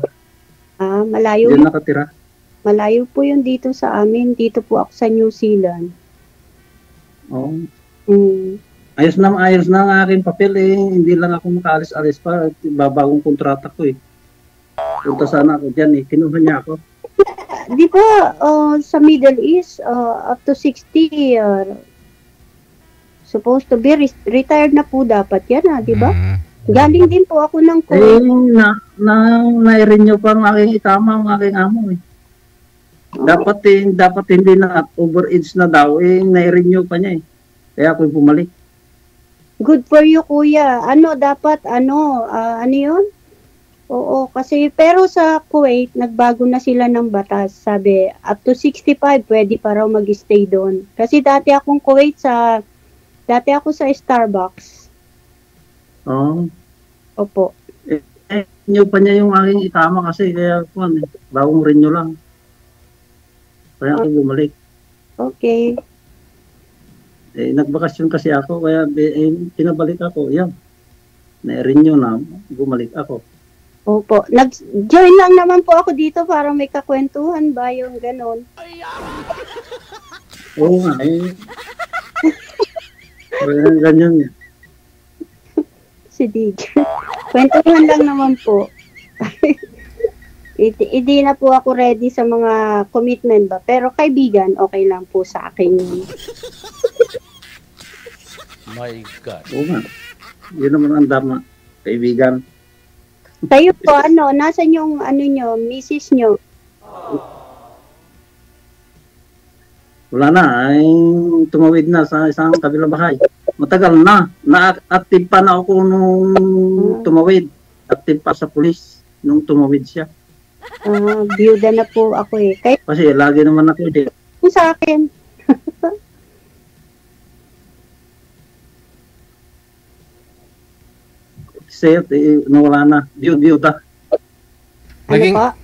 Malayo yun nakatira. Malayo po yun dito sa amin. Dito po ako sa New Zealand. Oo. Ayos na ang aking papel Hindi lang ako makaalis-alis pa. Babagong kontrata ko Punta sana ako dyan Kinuha niya ako. Di ba sa Middle East, up to 60, supposed to be retired na po dapat yan di ba? Galing din po ako ng Kuwait. Na-renew pa ang aking itama, ang aking amo Dapat hindi na overage na daw na-renew pa niya Kaya ako bumalik. Good for you, kuya. Dapat ano yun? Oo, kasi pero sa Kuwait nagbago na sila ng batas. Sabi up to 65 pwede pa raw mag-stay doon. Kasi dati ako sa Starbucks. Opo. Renew pa niya yung aking itama kasi kaya bagong renew lang. Kaya ako bumalik. Okay. Nagbakasyon kasi ako, kaya pinabalik ako. Yan. Na-renew na, bumalik ako. Opo. Nag-join lang naman po ako dito para may kakwentuhan ba yung ganon. Oo nga, ganyan yan. Si DJ. Kwentuhan lang naman po. Hindi na po ako ready sa mga commitment ba. Pero kaibigan, okay lang po sa akin. My God. Oo nga. Yun naman ang dama. Kaibigan. Kayo po, nasan yung nyo, misis nyo? Wala na. Tumawid na sa isang kabilang bahay. Matagal na. Na-active pa na ako nung tumawid. Active pa sa pulis nung tumawid siya. Biyuda na po ako Kasi lagi naman ako sa akin. Nawala na. Biyuda.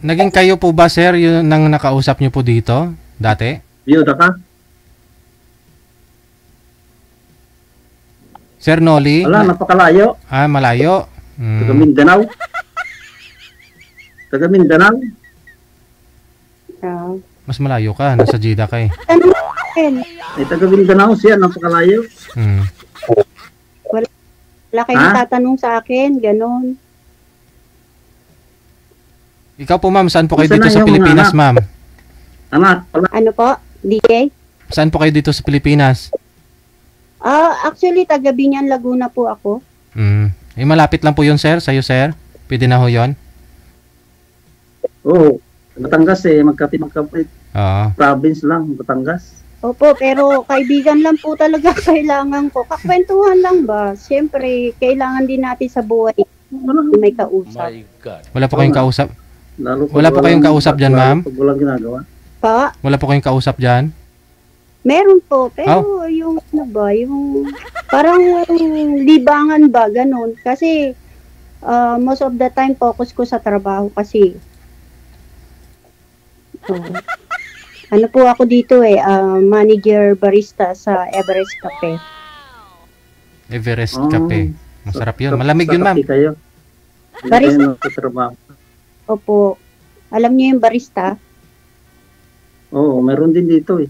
Naging kayo po ba, sir, yung nang nakausap niyo po dito dati? Biyuda ka? Sir Noli? Wala, napakalayo. Malayo. Taga Mindanao. Taga Mindanao. Mas malayo ka, nasa Jeddah ka taga Mindanao siya, napakalayo. Wala kayong tatanong sa akin, ganon. Ikaw po, ma'am, saan po kayo Saan dito na sa yung Pilipinas, mga ma'am? Anak, Ano po? DJ? Saan po kayo dito sa Pilipinas? Actually, taga Binyan, Laguna po ako. Malapit lang po yun, sir, sa'yo, sir. Pwede na ho yun? Oo. Batangas magkapit. Oo. Province lang, Batangas. Opo, pero kaibigan lang po talaga kailangan ko. Kakwentuhan lang ba? Siyempre, kailangan din natin sa buhay may kausap. My God. Wala po kayong kausap? Lalo Wala po kayong kausap dyan, ma'am? Pag walang ginagawa. Pa? Wala po kayong kausap dyan? Meron po, pero yung ano ba, yung parang libangan ba, ganun. Kasi most of the time focus ko sa trabaho kasi. Ano po ako dito manager barista sa Everest Cafe. Everest Cafe. Masarap yun. Malamig yun, ma'am. Barista? Opo. Alam niyo yung barista? Oo, meron din dito eh.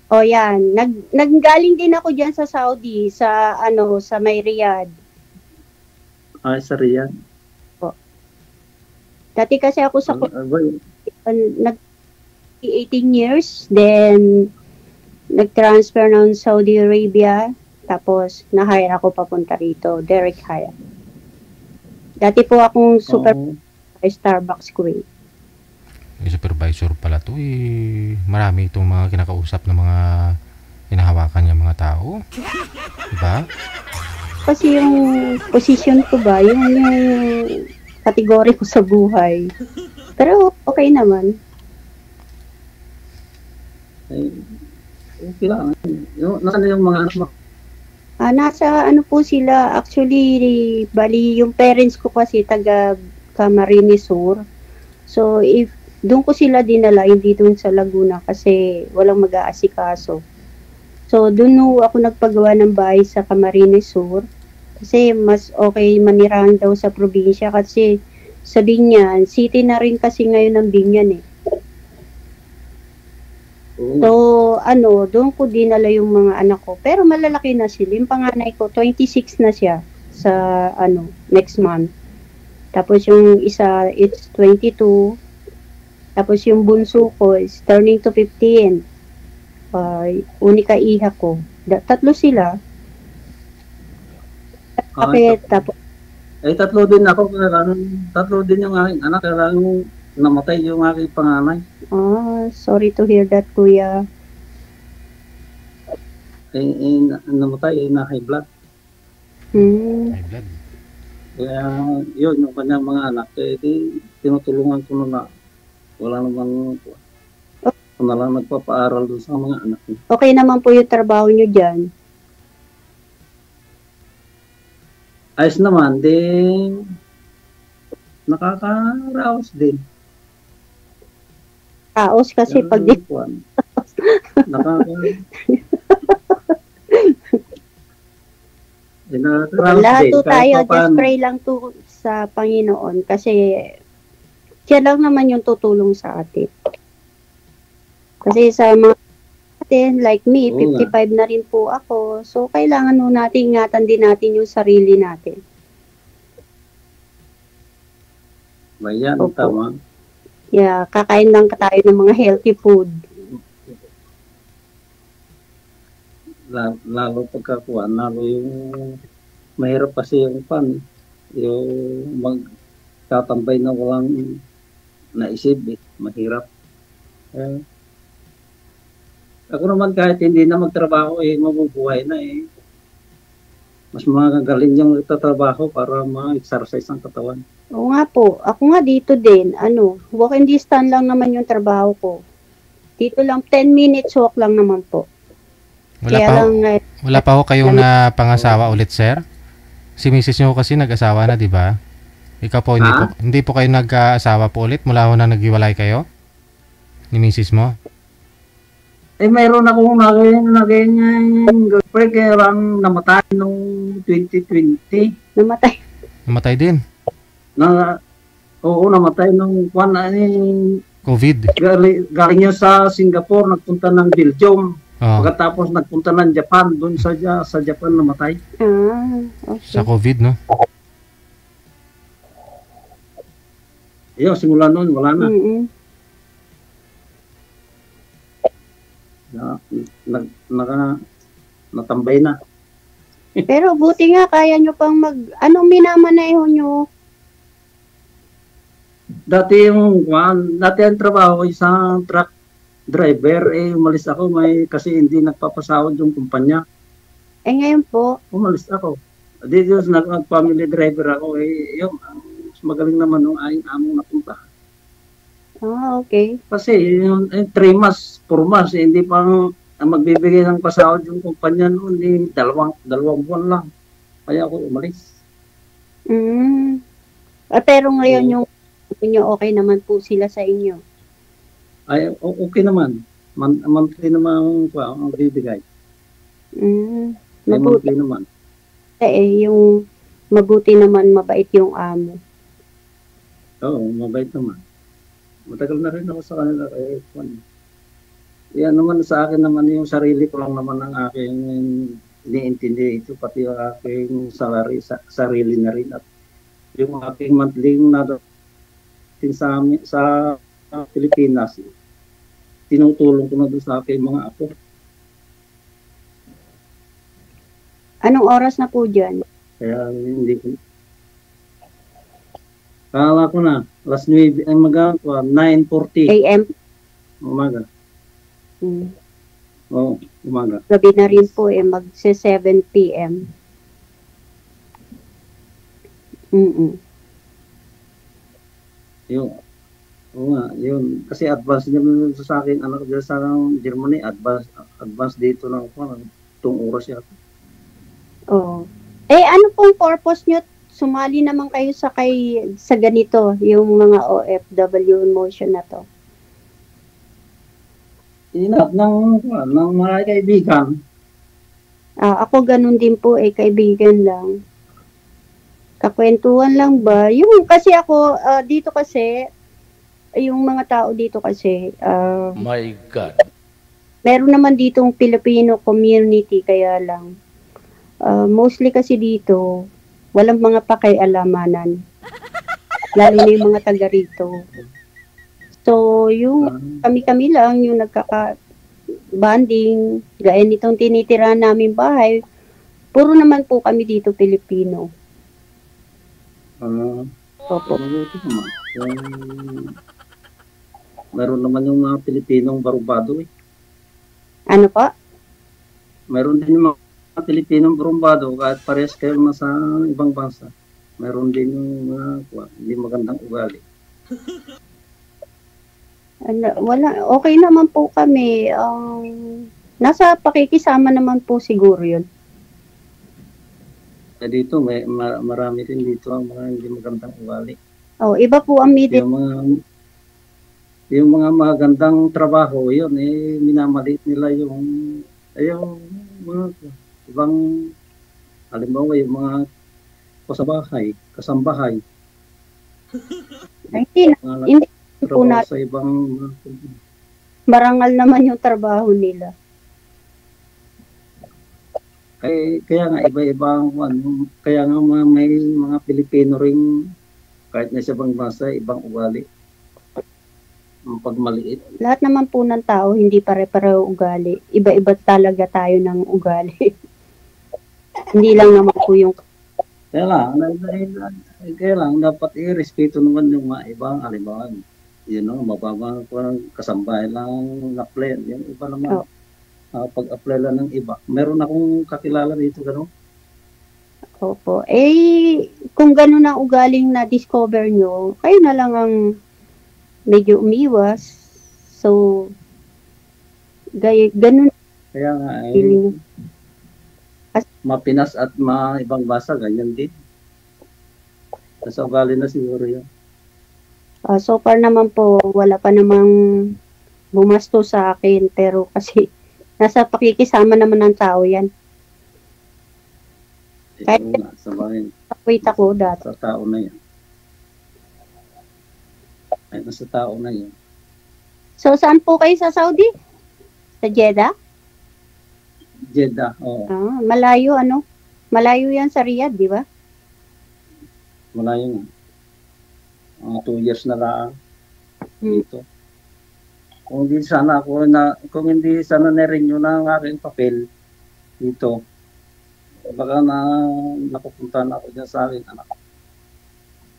O yan. Naggaling din ako dyan sa Saudi, sa may Riyadh. Sa Riyadh. Po. Dati kasi ako sa 18 years, then nag-transfer ng Saudi Arabia, tapos na-hire ako papunta rito, direct hire. Dati po akong Starbucks queen. Supervisor pala to marami itong mga kinakausap ng mga hinahawakan niya mga tao. Diba? Kasi yung position ko ba, yung kategory ko sa buhay. Pero okay naman. Okay lang. Nasaan yung mga anak mo? Nasa po sila, actually, bali yung parents ko kasi taga Camarines Sur. So, doon ko sila dinala, hindi doon sa Laguna kasi walang mag-aasikaso. So, doon ako nagpagawa ng bahay sa Camarines Sur kasi mas okay manirahan daw sa probinsya kasi sa Binyan, city na rin kasi ngayon ng Binyan So, doon ko dinala yung mga anak ko. Pero malalaki na sila. Yung panganay ko, 26 na siya sa, next month. Tapos yung isa, it's 22. Tapos yung bunso ko is turning to 15. Unika iha ko. Tatlo sila. Okay, tapos. Tatlo din ako. Tatlo din yung aking anak. Kailangan namatay yung aking panganay. Sorry to hear that, kuya. Namatay na high blood. High blood. Kaya yun, yung kanyang mga anak, tinutulungan ko na wala naman na lang nagpapaaral doon sa mga anak niya. Okay naman po yung trabaho nyo dyan. Ayos naman, din nakakaraos din. Kaos kasi pag di... Lahat to tayo, just pray lang to sa Panginoon kasi siya lang naman yung tutulong sa atin. Kasi sa mga atin, like me, 55 na rin po ako. So, kailangan nun natin, ingatan din natin yung sarili natin. Bayan, tama. Yeah, kakain lang tayo ng mga healthy food. Lalo pagkakuan, lalo yung mahirap kasi yung yung magtatambay na walang naisip, mahirap. Ako naman kahit hindi na magtrabaho, mabubuhay na Mas magagaling yung nagtatrabaho para ma-exercise ang katawan. Oo nga po. Ako nga dito din, walking distance lang naman yung trabaho ko. Dito lang, 10 minutes walk lang naman po. Wala pa ho kayong napangasawa ulit, sir? Si Mrs. nyo kasi nag-asawa na, di ba? Ikaw po, hindi po kayo nag-asawa po ulit mula ho na naghiwalay kayo? Ni Mrs. mo? Mayroon akong naging girlfriend kaya lang namatay noong 2020. Namatay? Namatay din? Oo, namatay nung COVID. Galing niya sa Singapore, nagpunta ng Belgium. Pagkatapos nagpunta ng Japan, doon sa Japan namatay. Okay. Sa COVID, no? Ayun, simula noon, wala na. Natambay na. Pero buti nga, kaya nyo pang anong minamaneho nyo? Dati ang trabaho, isang truck driver, umalis ako, kasi hindi nagpapasahod yung kumpanya. Ngayon po? Umalis ako. Dito, nag-family driver ako, yung magaling naman nung aking among napunta. Okay. Kasi, 3 months, 4 months, hindi pang magbibigay ng pasahod yung kumpanya noon, dalawang buwan lang. Kaya ako umalis. Pero ngayon yung okay naman po sila sa inyo? Ay, okay naman. Monthly naman ang bibigay. Mabuti naman. Yung mabuti naman, mabait yung amo. Oo, mabait naman. Matagal na rin ako sa kanila. Yan naman sa akin naman yung sarili ko lang naman ang aking iniintindi ito, pati yung aking salary, sarili na rin. At yung aking monthly na sa Pilipinas, tinutulong ko na doon sa aking mga apo. Anong oras na po dyan? Kaya hindi ko. Kala ko na, last 9, 9:40 AM? Umaga. Oo, umaga. Gabi na rin po magse-7 PM. Yun. Oo nga, yun. Kasi advance naman sa akin, anak ko sa Germany, advance dito lang ako, itong oras yata. Oo. Ano pong purpose nyo? Sumali naman kayo sa ganito, yung mga OFW motion na to. Inap ng mga kaibigan. Ako ganun din po, kaibigan lang. Kakwentuhan lang ba? Yung kasi ako, dito kasi, yung mga tao dito kasi, My God. Meron naman ditong Filipino community, kaya lang. Mostly kasi dito, walang mga pakialamanan. Lalo na yung mga taga rito. So, yung kami-kami lang, yung nagkaka-banding, gaya nitong tinitirahan namin bahay, puro naman po kami dito Pilipino. Opo. Meron naman yung mga Pilipinong barubado Ano pa? Meron din yung mga Pilipinong barumbado kahit parehas kayo nasa ibang bansa. Meron din yung mga hindi magandang ugali. Wala, okay naman po kami. Nasa pakikisama naman po siguro yun. Dito, marami rin dito ang mga hindi magandang ugali. Iba po ang middle. Yung mga magandang trabaho, yun, minamaliit nila yung mga ibang, halimbawa, yung mga kasambahay. Hindi po na sa ibang marangal naman yung trabaho nila. Kaya nga iba-ibang kaya nga may mga Pilipino ring kahit na sa ibang bansa, ibang ugali. Ang pagmaliit. Lahat naman po ng tao hindi pare-pareho ugali. Iba-iba talaga tayo ng ugali. Hindi lang naman po yung kaya lang dapat i-respeto naman yung mga ibang alibawan. Mababa ko ng kasambahay lang na-apply. Yung iba naman, pag-apply lang ng iba. Meron akong kakilala dito, gano'n. Opo. Kung gano'n ang ugaling na-discover nyo, kayo na lang ang medyo umiwas. So, gano'n. Kaya nga, mapinas at ibang basa, ganyan din. Nasa ugali na siguro yun. So far naman po, wala pa namang bumasto sa akin. Pero kasi, nasa pakikisama naman ng tao yan. Kahit wait ako dati. Sa tao na yan. Ay, nasa tao na yan. So, saan po kayo sa Saudi? Sa Jeddah? Jeddah, oo. Malayo, Malayo yan sa Riyadh, di ba? Malayo nga. 2 years na lang dito. Kung hindi sana na-renew na ang aking papel dito, baka napupunta na ako dyan sa aking anak.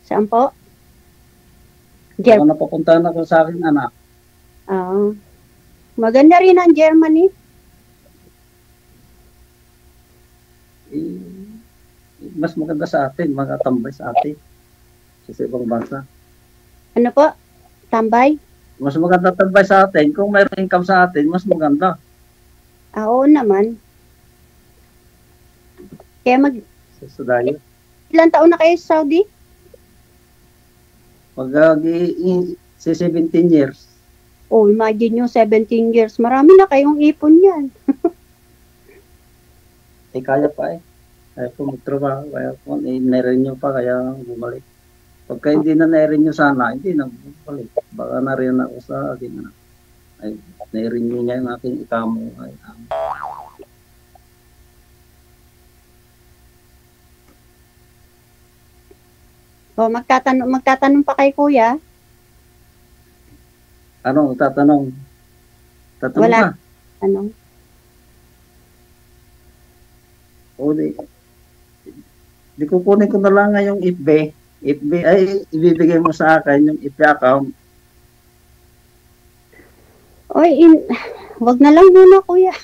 Saan po? Baka napupunta na ako sa aking anak. Maganda rin ang Germany. Mas maganda sa atin, magkatambay sa atin. Sa ibang bansa. Ano po? Tambay? Mas maganda tambay sa atin. Kung mayroong income sa atin, mas maganda. Oo naman. Kaya Sa dayo. Ilan taon na kayo sa Saudi? 17 years. Oh, imagine nyo, 17 years. Marami na kayong ipon yan. Kaya pa eh. Kaya po magtrabaho. Kaya po, na-renew pa, kaya bumalik. Pagka hindi na na-renew sana, hindi na bumalik. Baka na-renew ako sa aking anak. Ay, na-renew niya yung aking ikamo. Magtatanong pa kay kuya? Ano, tatanong? Wala. Ka? Ano? O, di kukunin ko na lang ngayong FB. FB ay ibibigay mo sa akin yung FB account. Oy, wag na lang muna kuya.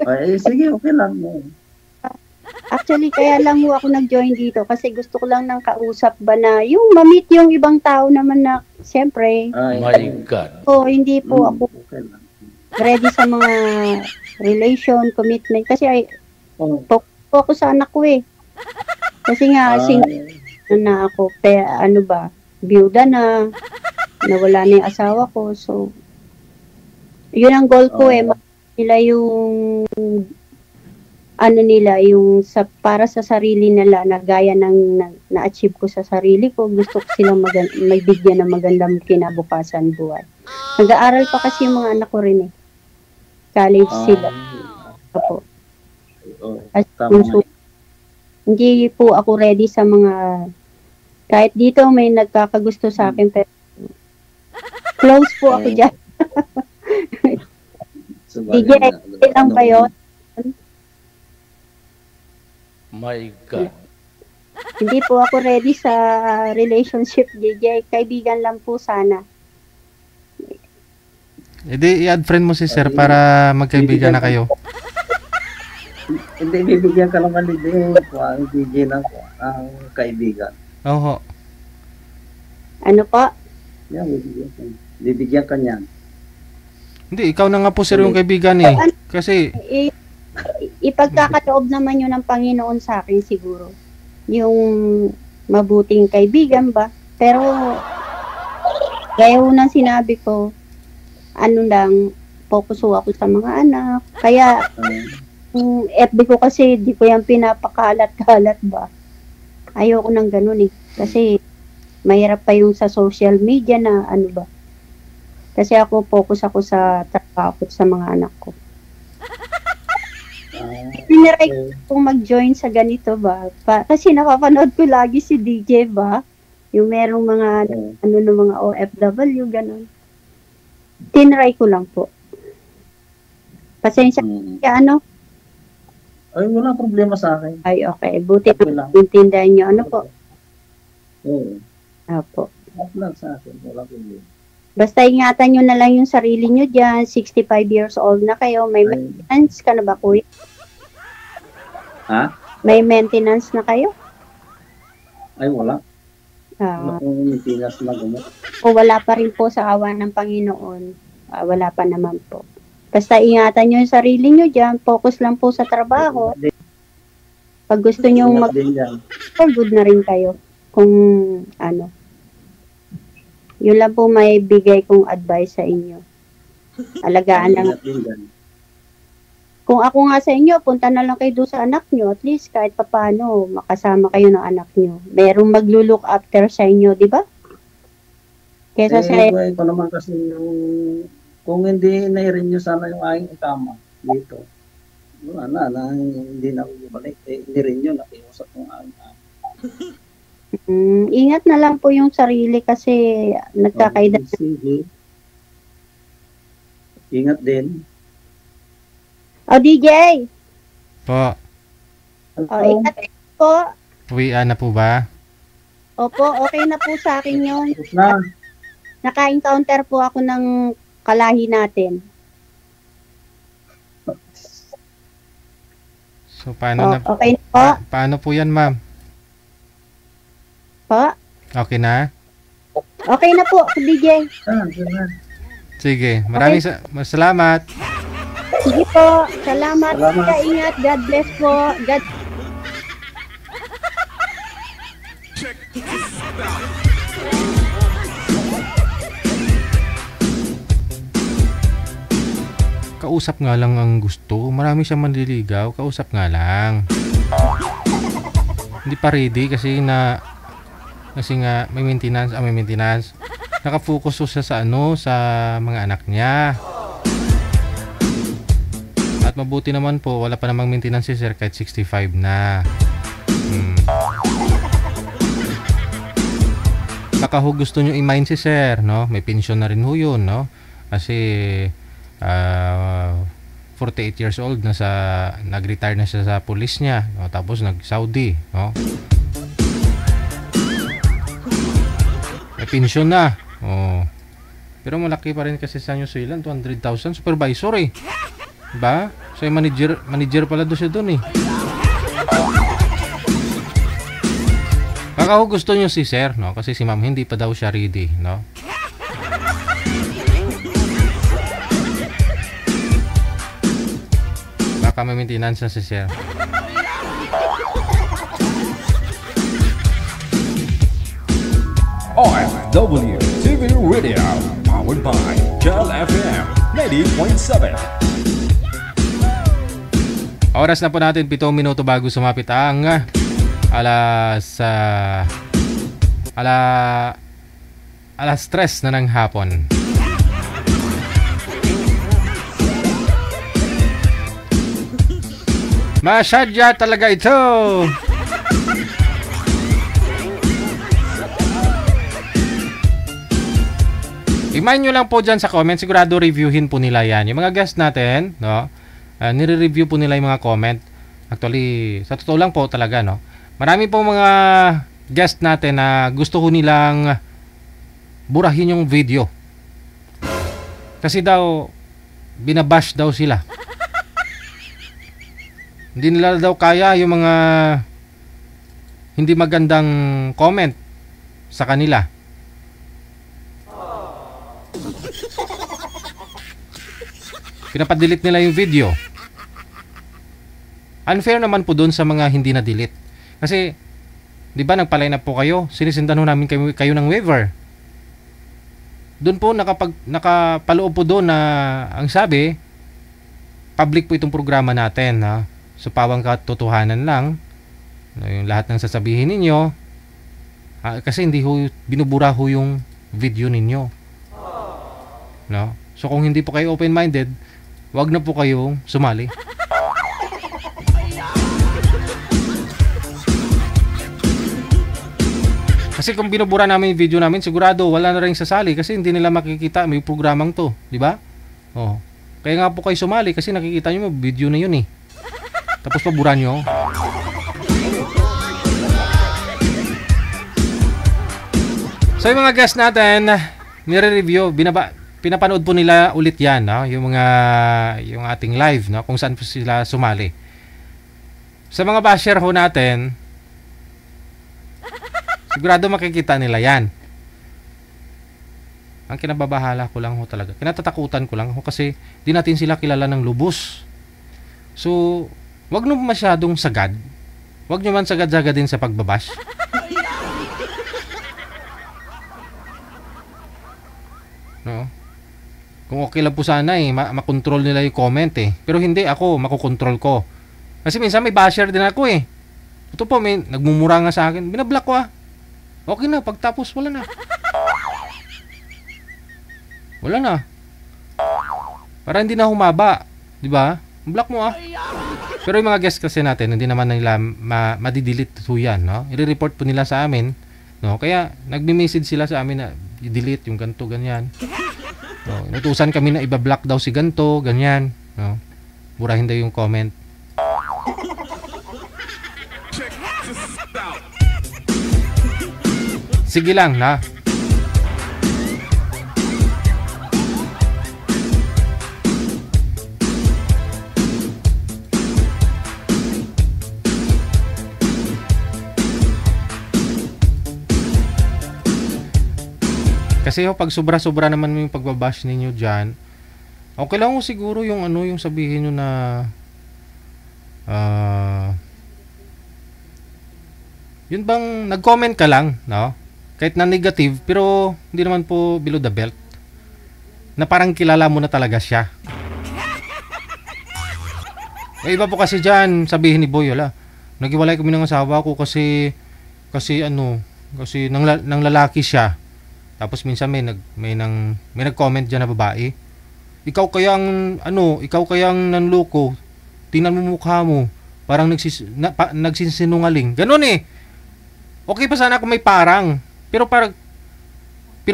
Ay, sige, okay lang. Actually, kaya lang ho ako nag-join dito kasi gusto ko lang ng kausap ba na yung ma-meet yung ibang tao naman na siyempre. My God. Hindi po ako ready sa mga relation, commitment kasi ako sa anak ko eh. Kasi nga, na ako, byuda na, nawala na yung asawa ko. So, yun ang goal ko eh. Nila yung para sa sarili nila na gaya ng na-achieve ko sa sarili ko, gusto ko silang may bigyan ng magandang kinabukasan buhay. Nag-aaral pa kasi yung mga anak ko rin eh. College sila. Opo. Hindi po ako ready sa mga kahit dito may nagkakagusto sa akin pero close po ako dyan. DJ, lang ba yun? My God. Hindi po ako ready sa relationship, DJ. Kaibigan lang po sana. I-add friend mo si sir para magkaibigan na kayo. Hindi, bibigyan ka naman ni DJ ng kaibigan. Oo. Ano po? Yan, bibigyan ka niyan. Hindi, ikaw na nga po sir yung kaibigan eh. Kasi ipagkakaloob naman yun ng Panginoon sa akin siguro. Yung mabuting kaibigan ba? Pero gaya nang sinabi ko, focus ako sa mga anak. Kaya FB ko kasi di ko yan pinapakalat-kalat ba. Ayoko nang ganun eh. Kasi mahirap pa yung sa social media na ba. Kasi focus ako sa trabaho ko sa mga anak ko. Piniray kong mag-join sa ganito ba? Kasi napapanood ko lagi si DJ ba? Yung merong mga mga OFW, ganun. Tinry ko lang po. Pasensya kaya Ay, wala problema sa akin. Ay, okay. Buti na intindihan nyo. Ano po? Oo. Opo. Wala sa akin. Wala problema. Basta ingatan nyo na lang yung sarili nyo dyan. 65 years old na kayo. May maintenance ka na ba, kuya? Ha? May maintenance na kayo? Ay, wala. Wala pong maintenance na gamot. O wala pa rin po sa awa ng Panginoon. Wala pa naman po. Basta ingatan nyo yung sarili nyo dyan. Focus lang po sa trabaho. Pag gusto nyo for good na rin kayo. Kung yun lang po may bigay kong advice sa inyo. Alagaan lang. Kung ako nga sa inyo, punta na lang kayo doon sa anak nyo. At least kahit papaano, makasama kayo ng anak nyo. Merong maglulook after sa inyo, di ba? Kesa sa... Ito naman kasi kung hindi na-renew sana yung aking ikama dito. Wala na, hindi na ako bumalik. Hindi rin yun, nakiusap ng aking Ingat na lang po yung sarili kasi nagkakaida. Sige. Ingat din. DJ. Po. Ingat po. Uwian na po ba? Opo, okay na po sa akin yun. Naka-encounter po ako ng kalahi natin. So, paano na? Okay na po. Paano po yan, ma'am? Po? Okay na? Okay na po, DJ. Sige, maraming salamat. Sige po, salamat. Ingat, God bless po. Kausap nga lang ang gusto. Marami siyang manliligaw. Kausap nga lang. Hindi pa ready kasi nga may maintenance. Nakafocus siya sa sa mga anak niya. At mabuti naman po, wala pa namang maintenance si sir kahit 65 na. Baka ho gusto nyo i-mine si sir, no? May pension na rin ho yun, no? Kasi 48 years old na nag-retire na siya sa police niya, no? Tapos nag-Saudi, no? May pension na. Oh. Pero malaki pa rin kasi sa New Zealand, 200,000 supervisor eh. Diba? So yung manager pala doon siya doon eh. Baka ho gusto nyo si sir, no? Kasi si ma'am hindi pa daw siya ready, no? Baka may maintenance na si sir. OFW TV Radio, powered by Jal FM 90.7. Oras na po natin 7 minuto bago sumapit ang alas 3 na ng hapon. Masadya talaga ito. I-mind nyo lang po dyan sa comment. Sigurado reviewin po nila yan. Yung mga guest natin, no? Nire-review po nila yung mga comment. Actually, sa totoo lang po talaga, no? Marami po mga guest natin na gusto ko nilang burahin yung video. Kasi daw, binabash daw sila. Hindi nila daw kaya yung mga hindi magandang comment sa kanila. Pinapadelete nila yung video. Unfair naman po doon sa mga hindi na delete. Kasi, di ba nagpa-line up po kayo? Sinisendan ho namin kayo ng waiver. Doon po nakapaloob po doon na ang sabi, public po itong programa natin. Ha? So, pawang katotohanan lang. Yung lahat ng sasabihin ninyo. Kasi hindi ho, binubura ho yung video ninyo. No? So, kung hindi po kayo open-minded, wag na po kayong sumali. Kasi kung binubura namin yung video namin, sigurado wala na rin sasali kasi hindi nila makikita may programang to, di ba? Oh. Kaya nga po kayo sumali kasi nakikita niyo video na yun eh. Tapos pabura nyo. So yung mga guests natin, nire-review, pinapanood po nila ulit yan, no? Yung ating live, no? Kung saan po sila sumali. Sa mga basher ho natin, sigurado makikita nila yan. Ang kinababahala ko lang ho talaga, kinatatakutan ko lang ho kasi di natin sila kilala ng lubos. So, wag nyo masyadong sagad. Wag nyo man sagad-sagad din sa pagbabash. No? Kung okay lang po sana makontrol nila yung comment eh. Pero hindi, ako makokontrol ko. Kasi minsan may basher din ako eh. Ito po, may nagmumura nga sa akin. Binablock ko ah. Okay na, pagtapos wala na. Wala na. Para hindi na humaba, 'di ba? block mo Pero yung mga guests kasi natin, hindi naman nila madidelete po yan, no? I-report po nila sa amin, no? Kaya nagme-message sila sa amin na i-delete yung ganito, ganyan. No? Inutusan kami na iba-block daw si ganito, ganyan, no? Burahin daw yung comment. Sige lang, na. Kasi pag sobra-sobra naman yung pagbabash ninyo dyan, okay lang siguro yung yung sabihin nyo na yun bang nag-comment ka lang, no? Kahit na negative, pero hindi naman po below the belt. Na parang kilala mo na talaga siya. May iba po kasi dyan, sabihin ni Boy, naghiwalay kami ng asawa ko kasi nang lalaki siya. Tapos minsan may nag-comment diyan na babae. Ikaw kayang nanloko. Tingnan mo mukha mo. Parang nagsisinungaling. Ganun eh. Okay pa sana kung may parang. Pero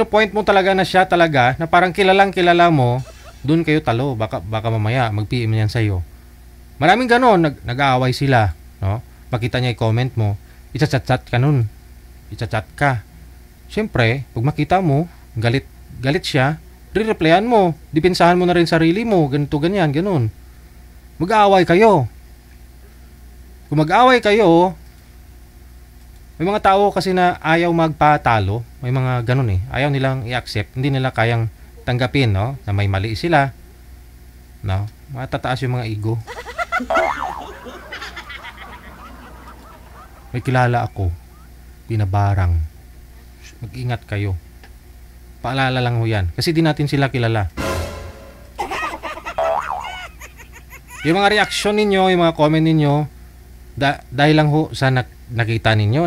point mo talaga na siya talaga na parang kilala mo, doon kayo talo. Baka mamaya mag-PM yan sa'yo. Maraming ganun. Nag-aaway sila. No? Makita niya i-comment mo. I-chat ka nun. I-chat ka. Siyempre, pag makita mo, galit siya, re-replyan mo, depensahan mo na rin sarili mo, ganito, ganyan, ganun. Mag-aaway kayo. Kung mag-aaway kayo, may mga tao kasi na ayaw magpatalo, may mga ganun ayaw nilang i-accept, hindi nila kayang tanggapin, no? Na may mali sila, no? Matataas yung mga ego. May kilala ako, binabarang. Mag-ingat kayo. Paalala lang ho yan. Kasi di natin sila kilala. Yung mga reaksyon ninyo, yung mga comment ninyo, dahil lang ho sa nakita ninyo,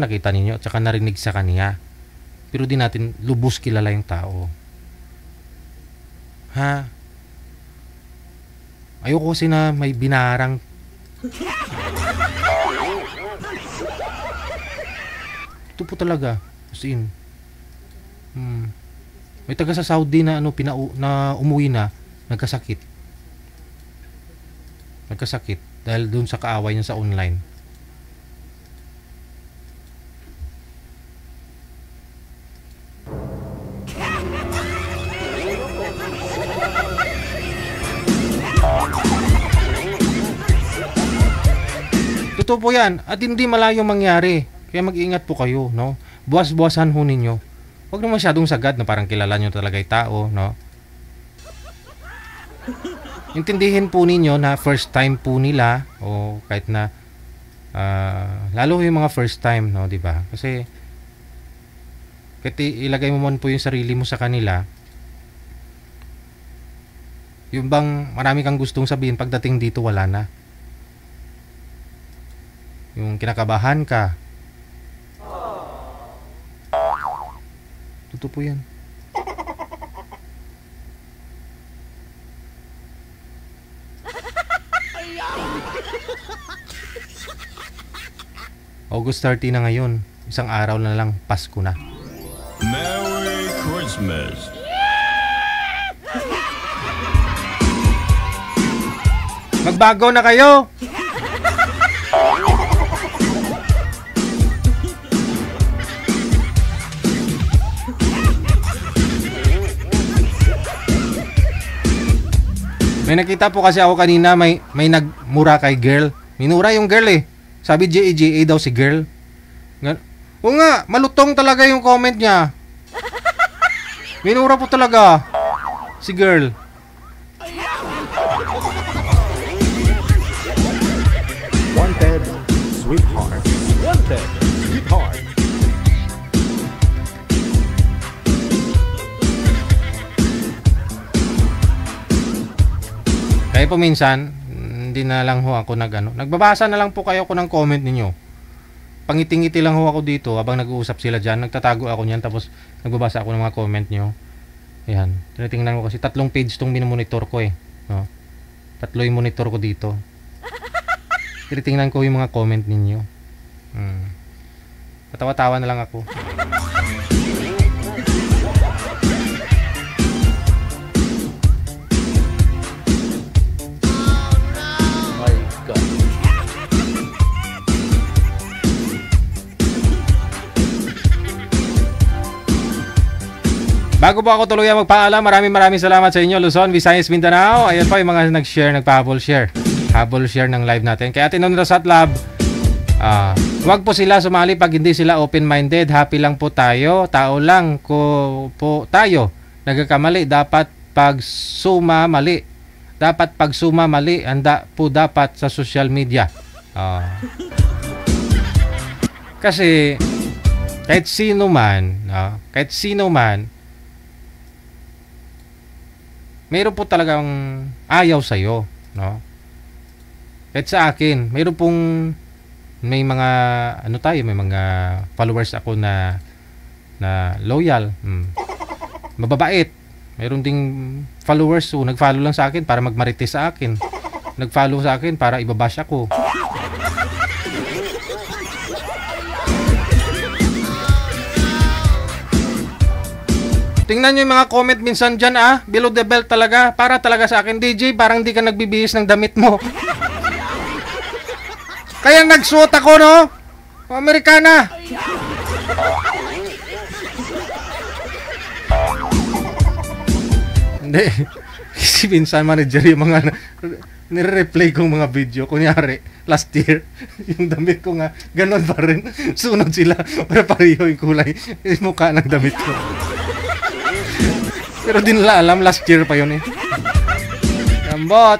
at saka narinig sa kanya. Pero di natin lubos kilala yung tao. Ha? Ayoko kasi na may binarang. Ito po talaga. As in. May taga sa Saudi na umuwi na nagkasakit dahil dun sa kaaway niya sa online. Totoo po yan at hindi malayo mangyari, kaya mag-ingat po kayo, no? Buwas-buwasan ho ninyo. Huwag na masyadong sagad na parang kilala nyo talaga yung tao, no? Intindihin po ninyo na first time po nila o kahit na lalo yung mga first time, no, di ba? Kasi kahit ilagay mo man po yung sarili mo sa kanila, yung bang marami kang gustong sabihin pagdating dito wala na. Yung kinakabahan ka. Totoo po yan. August 30 na ngayon. Isang araw na lang, Pasko na. Merry Christmas. Magbago na kayo! May nakita po kasi ako kanina, may nagmura kay girl. Minura yung girl eh. Sabi J.A. daw si girl. O nga, malutong talaga yung comment niya. Minura po talaga si girl. Wanted, sweetheart. Wanted, sweetheart. Kaya po minsan, hindi na lang ho ako nagbabasa na lang po kayo ko ng comment ninyo. Pangiting-ngiti lang ho ako dito habang nag-uusap sila dyan. Nagtatago ako niyan tapos nagbabasa ako ng mga comment nyo. Ayan. Tinitingnan ko kasi 3 page tong minomonitor ko eh. No? Tatlo yung monitor ko dito. Tinitingnan ko yung mga comment ninyo. Patawa-tawa na lang ako. Bago po ako tuluyan magpaalam, maraming salamat sa inyo, Luzon, Visayas, Mindanao. Ayan po yung mga nag-share, nagpa-habol share. Habol share ng live natin. Kaya Ate Rosat Lab, huwag po sila sumali pag hindi sila open-minded. Happy lang po tayo. Tao lang po tayo. Nagkakamali. Dapat pag sumamali. Handa po dapat sa social media. Kasi kahit sino man, mayroon po talagang ayaw sa'yo, no? Kahit sa akin, mayroon pong may mga may mga followers ako na loyal, mababait. Mayroon ding followers who nag-follow lang sa akin para magmarites sa akin. Nag-follow sa akin para ibabash ako. Tingnan nyo yung mga comment minsan dyan below the belt talaga. Para talaga sa akin, DJ, parang di ka nagbibihis ng damit mo. Kaya nagsuot ako, no? Amerikana. Hindi. Kasi minsan manager yung mga nire-replay kong mga video. Kunyari, last year, yung damit ko nga, ganon pa rin. Sunod sila, para pareho yung kulay. Yung mukha ng damit ko. Pero di nila alam, last year pa yun Lambot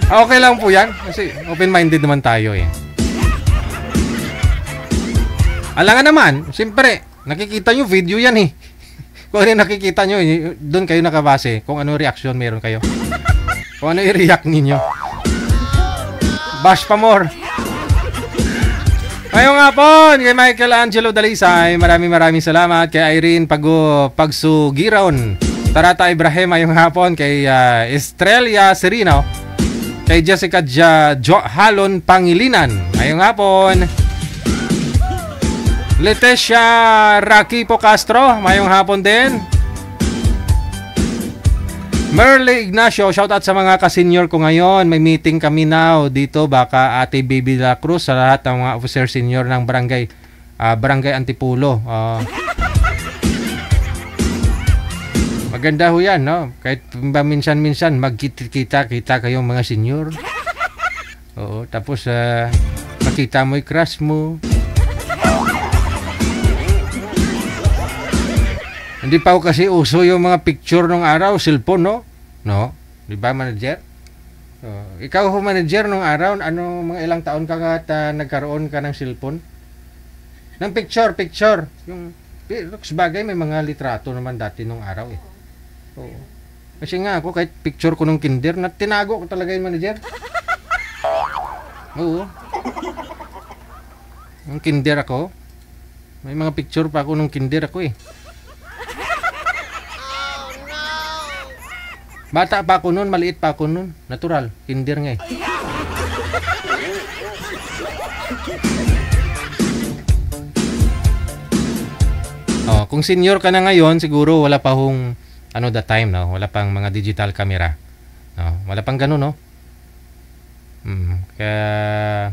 Okay lang po yan. Kasi open-minded naman tayo Alangan naman, siyempre, nakikita nyo video yan Kung ano nakikita nyo, doon kayo nakabase. Kung ano reaction meron kayo. Kung ano i-react ninyo. Bash pa more. Ngayong hapon, kay Michael Angelo Dalisay, maraming salamat. Kay Irene Pagsugiron, Tarata Ibrahim, ngayong hapon. Kay Estrella Serino, kay Jessica Halon Pangilinan, ngayong hapon. Leticia Raquipo Castro, ngayong hapon din. Merle Ignacio, shoutout sa mga ka-senior ko ngayon. May meeting kami now dito, baka Ate Baby La Cruz, sa lahat ng mga officer senior ng Barangay Antipulo. Maganda ho yan, no? Kahit minsan-minsan magkita kayong mga senior. Oo, tapos makita mo yung crush mo. Hindi pa kasi uso yung mga picture nung araw, cellphone, no? No? Di ba, manager? Ikaw ho, manager, nung araw, mga ilang taon ka nagkaroon ka ng cellphone? Ng picture. Yung, sabagay, may mga litrato naman dati nung araw, Oo. Kasi nga ako, kahit picture ko nung kinder, tinago ko talaga yung manager. Oo. Nung kinder ako, may mga picture pa ako nung kinder ako, Bata pa ako nun, maliit pa ako nun. Natural, kinder nga Kung senior ka na ngayon, siguro wala pa hong the time, no? Wala pang mga digital camera. No? Wala pang ganun, no? Kaya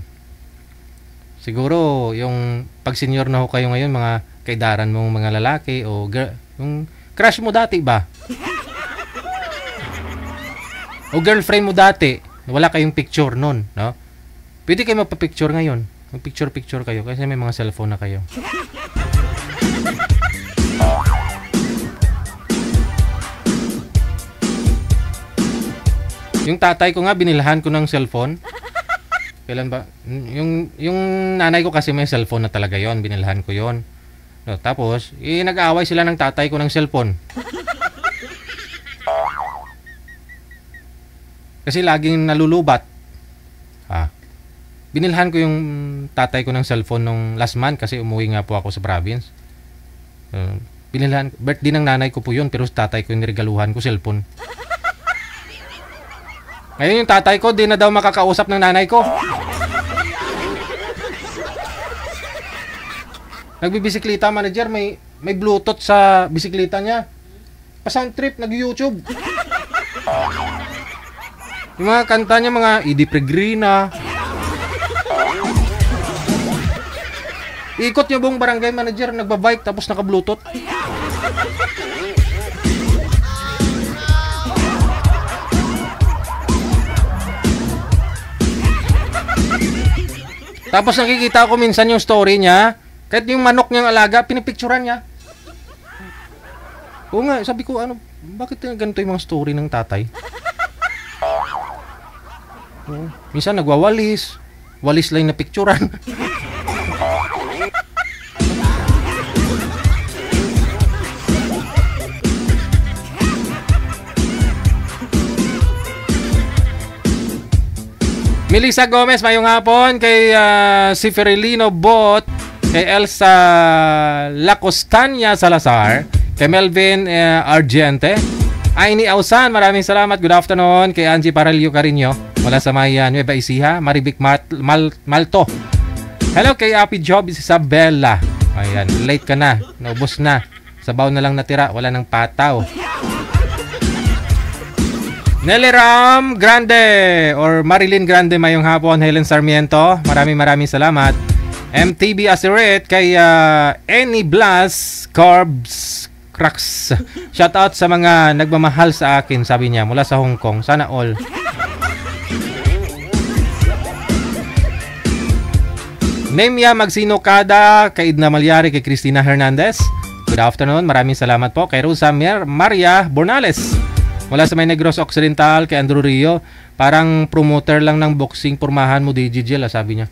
siguro yung pag senior na ho kayo ngayon, mga kaidaran mong mga lalaki o yung crush mo dati ba? O girlfriend mo dati, wala kayong picture nun, no? Pwede kayo magpa-picture ngayon. Mag-picture kayo kasi may mga cellphone na kayo. Yung tatay ko nga, binilhan ko ng cellphone. Kailan ba? Yung nanay ko kasi may cellphone na talaga yon, binilhan ko yon. No, tapos, nag-aaway sila ng tatay ko ng cellphone. Kasi laging nalulubat. Binilhan ko yung tatay ko ng cellphone nung last month kasi umuwi nga po ako sa province. Birthday ng nanay ko po yun, pero tatay ko yung niregaluhan ko cellphone. Ngayon yung tatay ko, di na daw makakausap ng nanay ko. Nagbibisikleta manager, may Bluetooth sa bisikleta niya. Pa-sound trip, nag-YouTube. Yung mga kanta niya, mga Edie Pregrina. Ikot niya buong barangay manager, nagbabike tapos naka-Bluetooth. Tapos nakikita ko minsan yung story niya, kahit yung manok niyang alaga, pinipicturan niya. Oo nga, sabi ko, bakit ganito yung mga story ng tatay? Minsan nagwawalis, walis lang na picturan. Melissa Gomez, mayong hapon. Kay si Ferilino Bot, kay Elsa Lacostania Salazar, kay Melvin Argente, Aini Ausan, maraming salamat. Good afternoon. Kay Angie Paralio Carino, wala sa Maya Nueva Ecija, Marivic Malto. Hello kay Happy Job Isabella. Ayan, late ka na, naubos na. Sabaw na lang natira, wala nang pataw. Nelly Ram Grande or Marilyn Grande, mayong hapon. Helen Sarmiento, maraming salamat. MTB Asiret, kay Any Blas Carbs Cracks. Shout out sa mga nagmamahal sa akin, sabi niya, mula sa Hong Kong. Sana all. Nemia Magsino Kada, kay Idna Malyari, kay Cristina Hernandez. Good afternoon, maraming salamat po. Kay Rosa Maria Bornales, mula sa May Negros Occidental, kay Andrew Rio, parang promoter lang ng boxing, pormahan mo DJGL, sabi niya.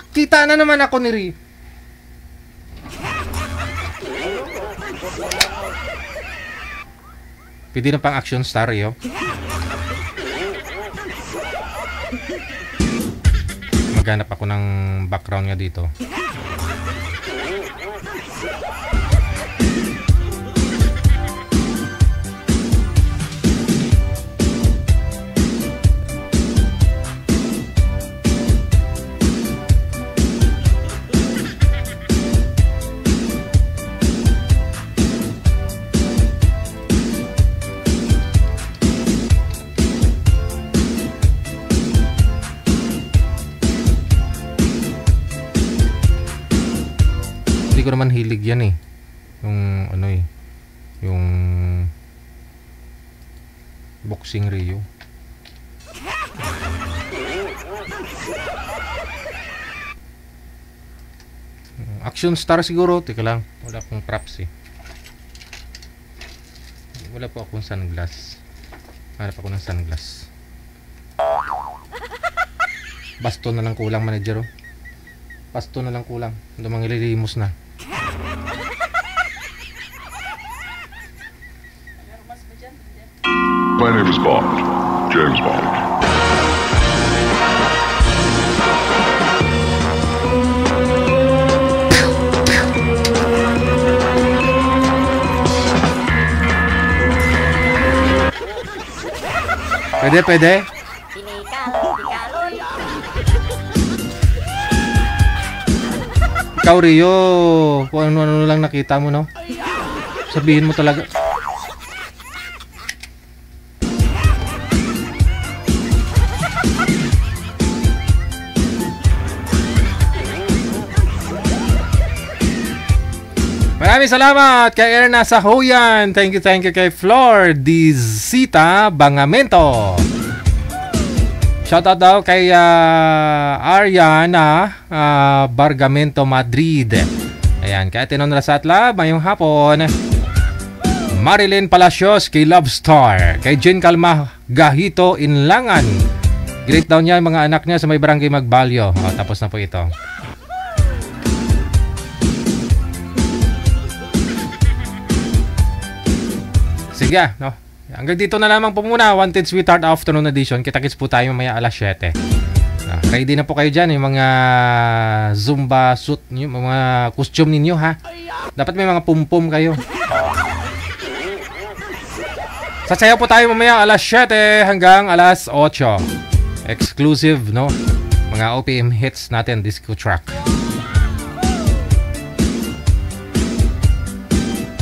Kita na naman ako ni Rio. Pwede na pang action star, Rio. Maghanap ako ng background nga dito. Ko naman hilig yan yung yung boxing Rio. Action star siguro. Teka lang, wala akong props wala po akong sunglass. Hanap ako ng sunglass. Baston na lang kulang, manager. Baston na lang kulang. Manglilimos na. My name is Bond. James Bond. Pwede? Ikaw, Rio, kung ano lang nakita mo, no? Sabihin mo talaga. Maraming salamat kay Erna Sahoyan. Thank you kay Flor Dizita Bangamento. Shoutout daw kay Ariana Bargamento Madrid. Ayan, kay Tinon Rasatla, mayong hapon. Marilyn Palacios kay Love Star. Kay Jen Calma Gahito Inlangan. Great daw niya mga anak niya sa may barangay Magbalyo. Tapos na po ito. Sige, no? Hanggang dito na lamang po muna. Wanted Sweetheart Afternoon Edition. Kita-kits po tayo mamaya alas 7. Ready na po kayo dyan, yung mga Zumba suit nyo, mga costume ninyo ha. Dapat may mga pum-pum kayo. Sasayaw po tayo mamaya alas 7 hanggang alas 8. Exclusive, no? Mga OPM hits natin, disco track.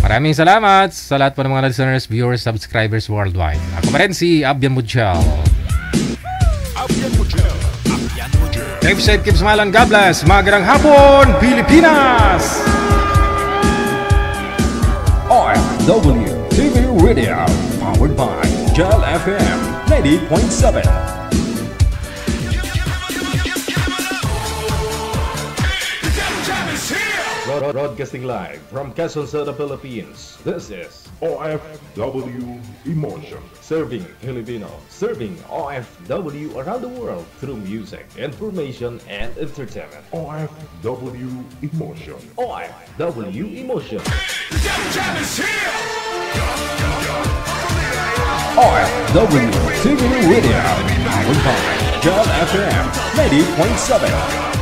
Maraming salamat sa lahat po ng mga listeners, viewers, subscribers worldwide. Ako pa rin si Abyan Mujel. Keep safe, keep smiling, God bless. Magandang hapon, Pilipinas! OFW TV Radio, powered by Jal FM 90.7. Broadcasting live from Quezon City, Philippines. This is OFW Emotion. Serving Filipino, serving OFW around the world through music, information, and entertainment. OFW Emotion. OFW Emotion. OFW TV Radio, powered by Jal FM 90.7.